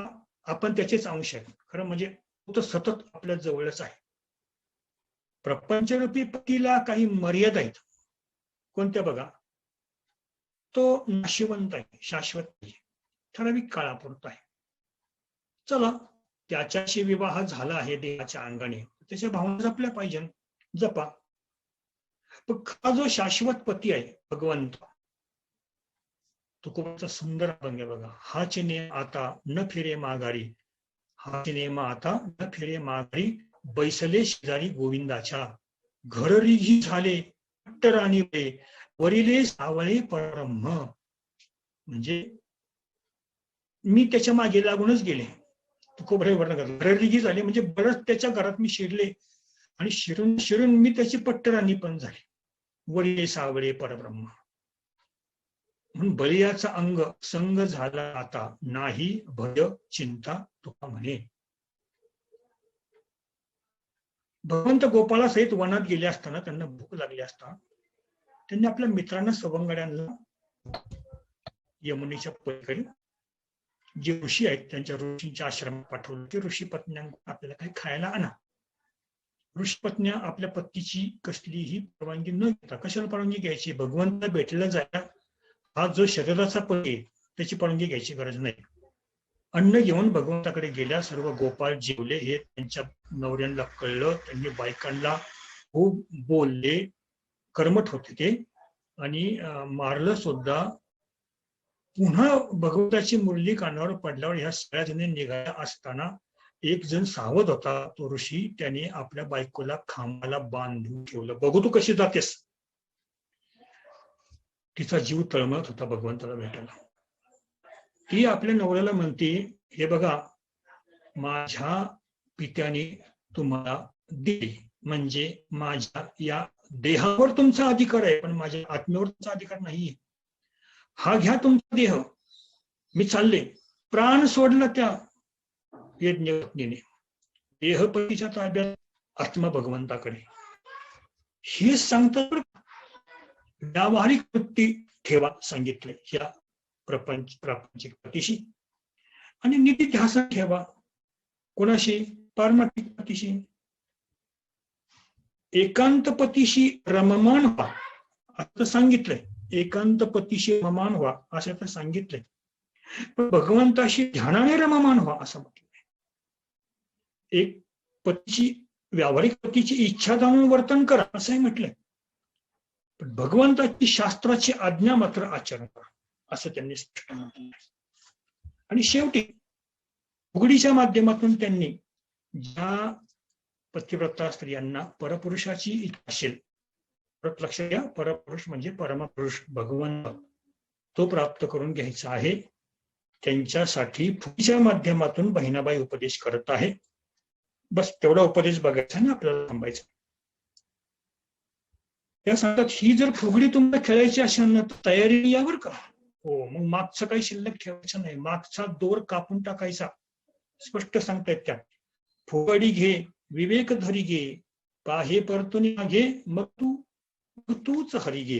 आपण त्याचेच अंश आहे. खरं म्हणजे तो सतत आपल्या जवळच आहे. प्रपंचरूपी पतीला काही मर्यादा आहेत. कोणत्या बघा? तो नाशिवंत आहे, शाश्वत आहे, ठराविक काळापुरता आहे. चला, त्याच्याशी विवाह झाला आहे देवाच्या अंगाने, त्याच्या भावना जपल्या पाहिजे, जपा. पण हा जो शाश्वत पती आहे भगवंत, तुकोबाचा सुंदर अभंग आहे बघा. हाच नेम आता न फिरे माघारी, हाच नेम आता न फिरे माघारी, बैसले शेजारी गोविंदाच्या, घररिघी झाले राणी वरिले सावळे परब्रह्म. म्हणजे मी त्याच्या मागे लागूनच गेले. तुकोबारे वर्णन करतो, घररिघी झाले म्हणजे बरंच त्याच्या घरात मी शिरले आणि शिरून शिरून मी त्याची पट्टराणी पण झाले. वरिले सावळे परब्रह्म म्हणून बलियाचा अंग संग झाला आता, नाही भय चिंता तुका म्हणे. भगवंत गोपाला सहित वनात गेले असताना त्यांना भूक लागली असता त्यांनी आपल्या मित्रांना सवंगड्यांना यमुनेच्या पलीकडे जे ऋषी आहेत त्यांच्या ऋषींच्या आश्रमात पाठवलं की ऋषी पत्न्यांना आपल्याला काही खायला आणा. ऋषी पत्न्या आपल्या पत्नीची कसलीही परवानगी न घेता, कशाला परवानगी घ्यायची? भगवंत भेटला जायला हा जो शरीराचा पती त्याची परवानगी घ्यायची गरज नाही. अन्न घेऊन भगवंताकडे गेल्या. सर्व गोपाळ जेवले हे त्यांच्या नवऱ्यांना कळलं. त्यांनी बायकांना खूप बोलले, कर्मठ होते ते आणि मारलं सुद्धा. पुन्हा भगवंताची मुरली कानावर पडल्यावर ह्या सगळ्या जणी निघाल्या असताना एक जण सावध होता, तो ऋषी. त्याने आपल्या बायकोला खांबाला बांधून ठेवलं. बघू तू कशी जातेस. तिचा जीव तळमळत होता भगवंताला भेटायला. ती आपल्या नवऱ्याला म्हणते, हे बघा, माझ्या पित्याने तुम्हाला दिली, म्हणजे माझ्या या देहावर तुमचा अधिकार आहे, पण माझ्या आत्म्यावर तुमचा अधिकार नाहीये. हा घ्या तुमचा देह, मी चालले. प्राण सोडला त्या यज्ञपत्नीने. देहपतीच्या ताब्यात, आत्मा भगवंताकडे. हे सांगतात व्यावहारिक वृत्ती ठेवा सांगितले या प्रापंचिक पतीशी, आणि नीती ध्यासन ठेवा कोणाशी? पारमार्थिक पतीशी. एकांत पतीशी रममान व्हा असं सांगितलंय. एकांत पतीशी रममान व्हा असं तर सांगितलंय, पण भगवंताशी ध्यानाने रममान व्हा असं म्हटलंय. एक पतीची, व्यावहारिक पतीची इच्छा जाणून वर्तन करा असंही म्हटलंय, पण भगवंताची शास्त्राची आज्ञा मात्र आचरण करा असं त्यांनी स्पष्ट म्हटलं. आणि शेवटी फुगडीच्या माध्यमातून त्यांनी ज्या पतिव्रता स्त्रियांना परपुरुषाची इच्छा असेल, लक्ष द्या, परपुरुष म्हणजे परमपुरुष भगवंत, तो प्राप्त करून घ्यायचा आहे, त्यांच्यासाठी फुगडीच्या माध्यमातून बहिणाबाई उपदेश करत आहे. बस तेवढा उपदेश बघायचा ना आपल्याला, थांबायचं. त्या सांगतात, ही जर फुगडी तुम्हाला खेळायची असेल ना तर तयारी यावर का. हो, मग मागचं काही शिल्लक ठेवायचं नाही, मागचा दोर कापून टाकायचा. स्पष्ट सांगतायत त्यात. फुगडी घे विवेक धरी घे, काही परतुनी मागे मग तूच हरी घे.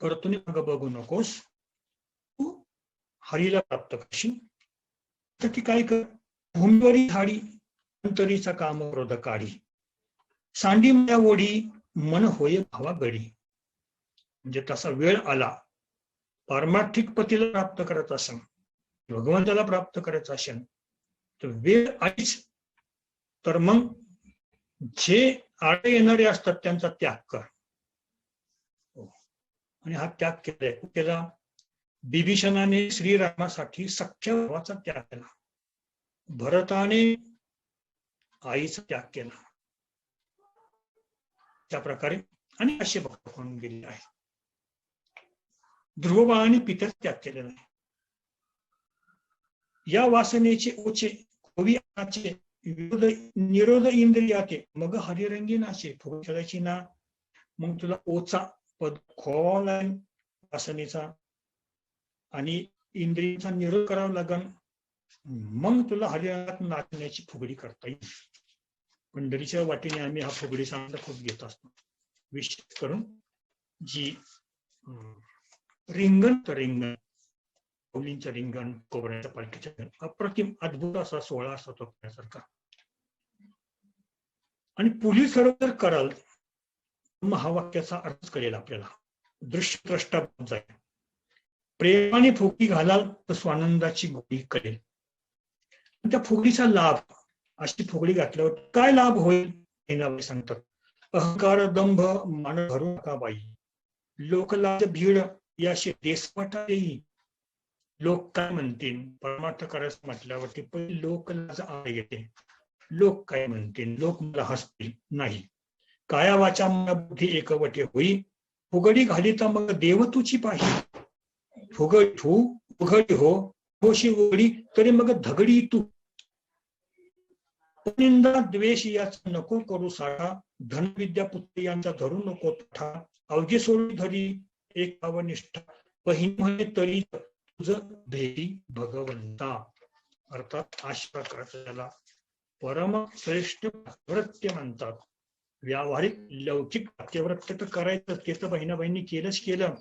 परतुनी माग बघू नकोस, तू हरीला प्राप्त करशील. ती काय कर, भूमीवरी झाडी अंतरीचा काम क्रोध काढी. सांडी माया ओढी मन होय भावा गडी. म्हणजे तसा वेळ आला, पारमार्थिक पतीला प्राप्त करायचा असेल, भगवंताला प्राप्त करायचं असेल, तर वेळ आलीच तर मग जे आडे येणारे असतात त्यांचा त्याग कर. आणि हा त्याग केला. बिभीषणाने श्रीरामासाठी सख्या भावाचा त्याग केला, भरताने आईचा त्याग केला. त्या प्रकारे आणि असे भक्त होऊन गेले आहे. ध्रुवबाळाने पित्याचा त्याग केलेला आहे. या वासनेचे ओचे खोवियाचे निरोध इंद्रियाचे मग हरिरंगी नाचे. फुगडी खेळायची ना, मग तुला ओचा पद खोवावा वासनेचा आणि इंद्रियांचा निरोध करावा लागन, मग तुला हरिरंगात नाचण्याची फुगडी करता येईल. पंढरीच्या वाटेने आम्ही हा फुगडीचा आनंद खूप घेत असतो. विशेष करून जी रिंगण कौलींचं रिंगण, कोबऱ्याच्या पालखीचं रिंगण, अप्रतिम अद्भुत असा सोहळा असतो तो करण्यासारखा. आणि पुढील सर्व जर कराल महावाक्याचा अर्थ कळेल आपल्याला, दृष्टद्रष्टा जाईल. प्रेमाने फुगडी घालाल तर स्वानंदाची गोडी कळेल. त्या फुगडीचा लाभ, अशी फुगडी घातल्यावर काय लाभ होईल हे सांगतात. अहंकार दंभ मान भरू नका बाई, लोकलाज भीड याशी देशपाटा येई. लोक काय म्हणतील, परमार्थ करायचं म्हटल्यावरती पहिले लोकलाज आड येते. लोक काय म्हणतील, लोक मला हसतील. नाही, काया वाचा मन बुद्धी एकवटे होई. फुगडी घाली तर मग देव तुची पाही. फुगडी हो होशी उघडी तरी मग धगडी तू. निंदा द्वेष याचा नको करू साठा. धनविद्या पुत्र यांचा धरू नको तठा. अवघे सोडून धरी एक अवनिष्ठा. पहिली म्हणे तरी तुझं भेटी भगवंता. अर्थात अशा प्रकारचं त्याला परम श्रेष्ठ पातिव्रत्य म्हणतात. व्यावहारिक लौकिक पातिव्रत्य तर करायचं, ते तर बहिणाबाईंनी केलंच केलं,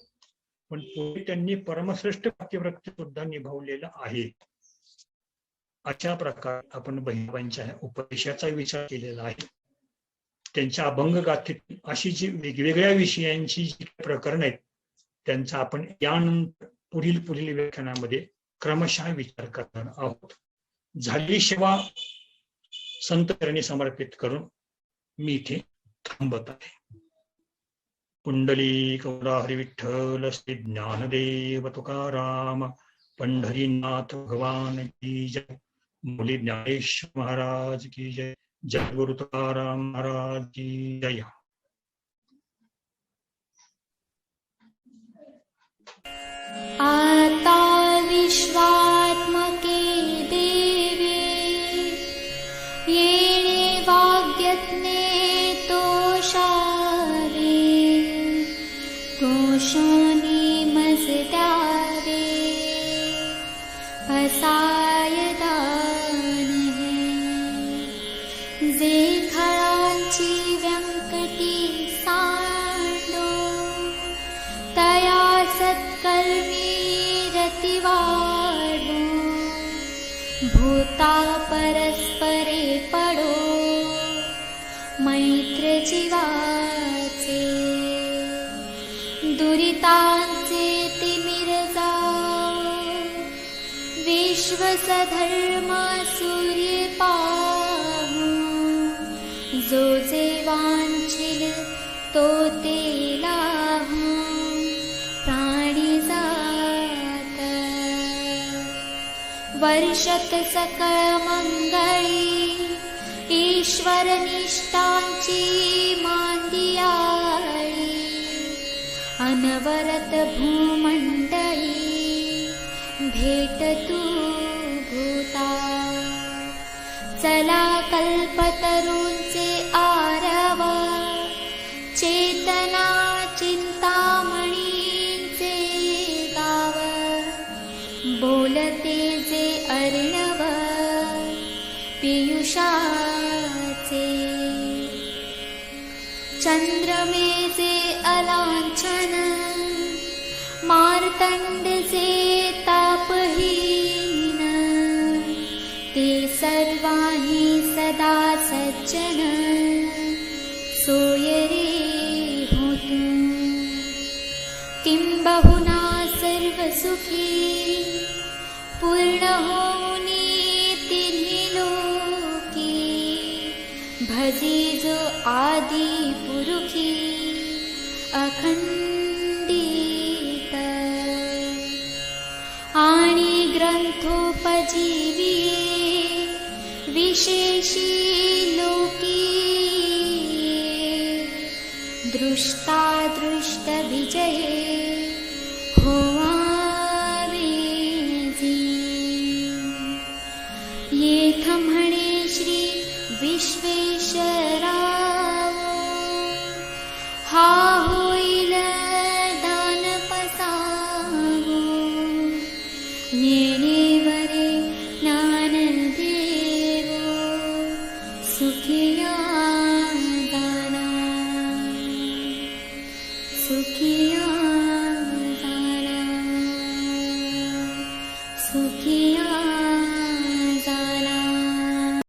पण पुढे त्यांनी परमश्रेष्ठ पातिव्रत्य सुद्धा निभावलेलं आहे. अशा प्रकारे आपण बहिणाबाईंच्या उपदेशाचा विचार केलेला आहे. त्यांच्या अभंग गाथेत अशी जी वेगवेगळ्या विषयांची जी प्रकरण आहेत त्यांचा आपण यानंतर पुढील व्याख्यानामध्ये क्रमशः विचार करणार आहोत. झाली सेवा संतचरणी समर्पित करून मी इथे थांबत आहे. पुंडलिक हरी विठ्ठल श्री ज्ञानदेव तुकाराम पंढरीनाथ भगवान की जय. मुली ज्ञानेश्वर महाराज की जय. जय गुरु तुकाराम महाराज की जय. आता विश्वात्मके देवी येणे वाग्यज्ञे तोषारे. तोषोनी मजद्यारे असाय दान है. जे खळांची व्यंकटी सांडो तया सत्कर्मी रतिवाडो. भूता परस्परे पडो मैत्र जीवाचे. दुरितांचे तिमिर जाओ विश्वसधर्म सूर्य पाहू. जो जे वांछिल तो ते लाभो प्राणी जात. वर्षत सकळ मंगळी ईश्वर निष्ठांची मांदियाळी. अनवरत भूमंडळी भेट तू भूता. चला कल्पतरूंचे आरव चेतना चिंतामणींचे गाव. बोलते जे अर्णव पियुषाचे. चंद्रमेचे अलांछन मार्तंडचे तापहीन ते सर्वांही सदा सज्जन सोय रे होतु किंबहुना सर्व सुखी पूर्ण होऊनी तिन्ही लोकी भजी जो आदि पुरुषी अखंडित आणि ग्रंथोपजीविये विशेषी लोकी दृष्टा दृष्ट विजये होवावेजी येथ म्हणे श्री विश्वेश्वराव हा होईल दान पसावो येणेवरे ज्ञानदेवो सुखिया दाना सुखिया दाना सुखिया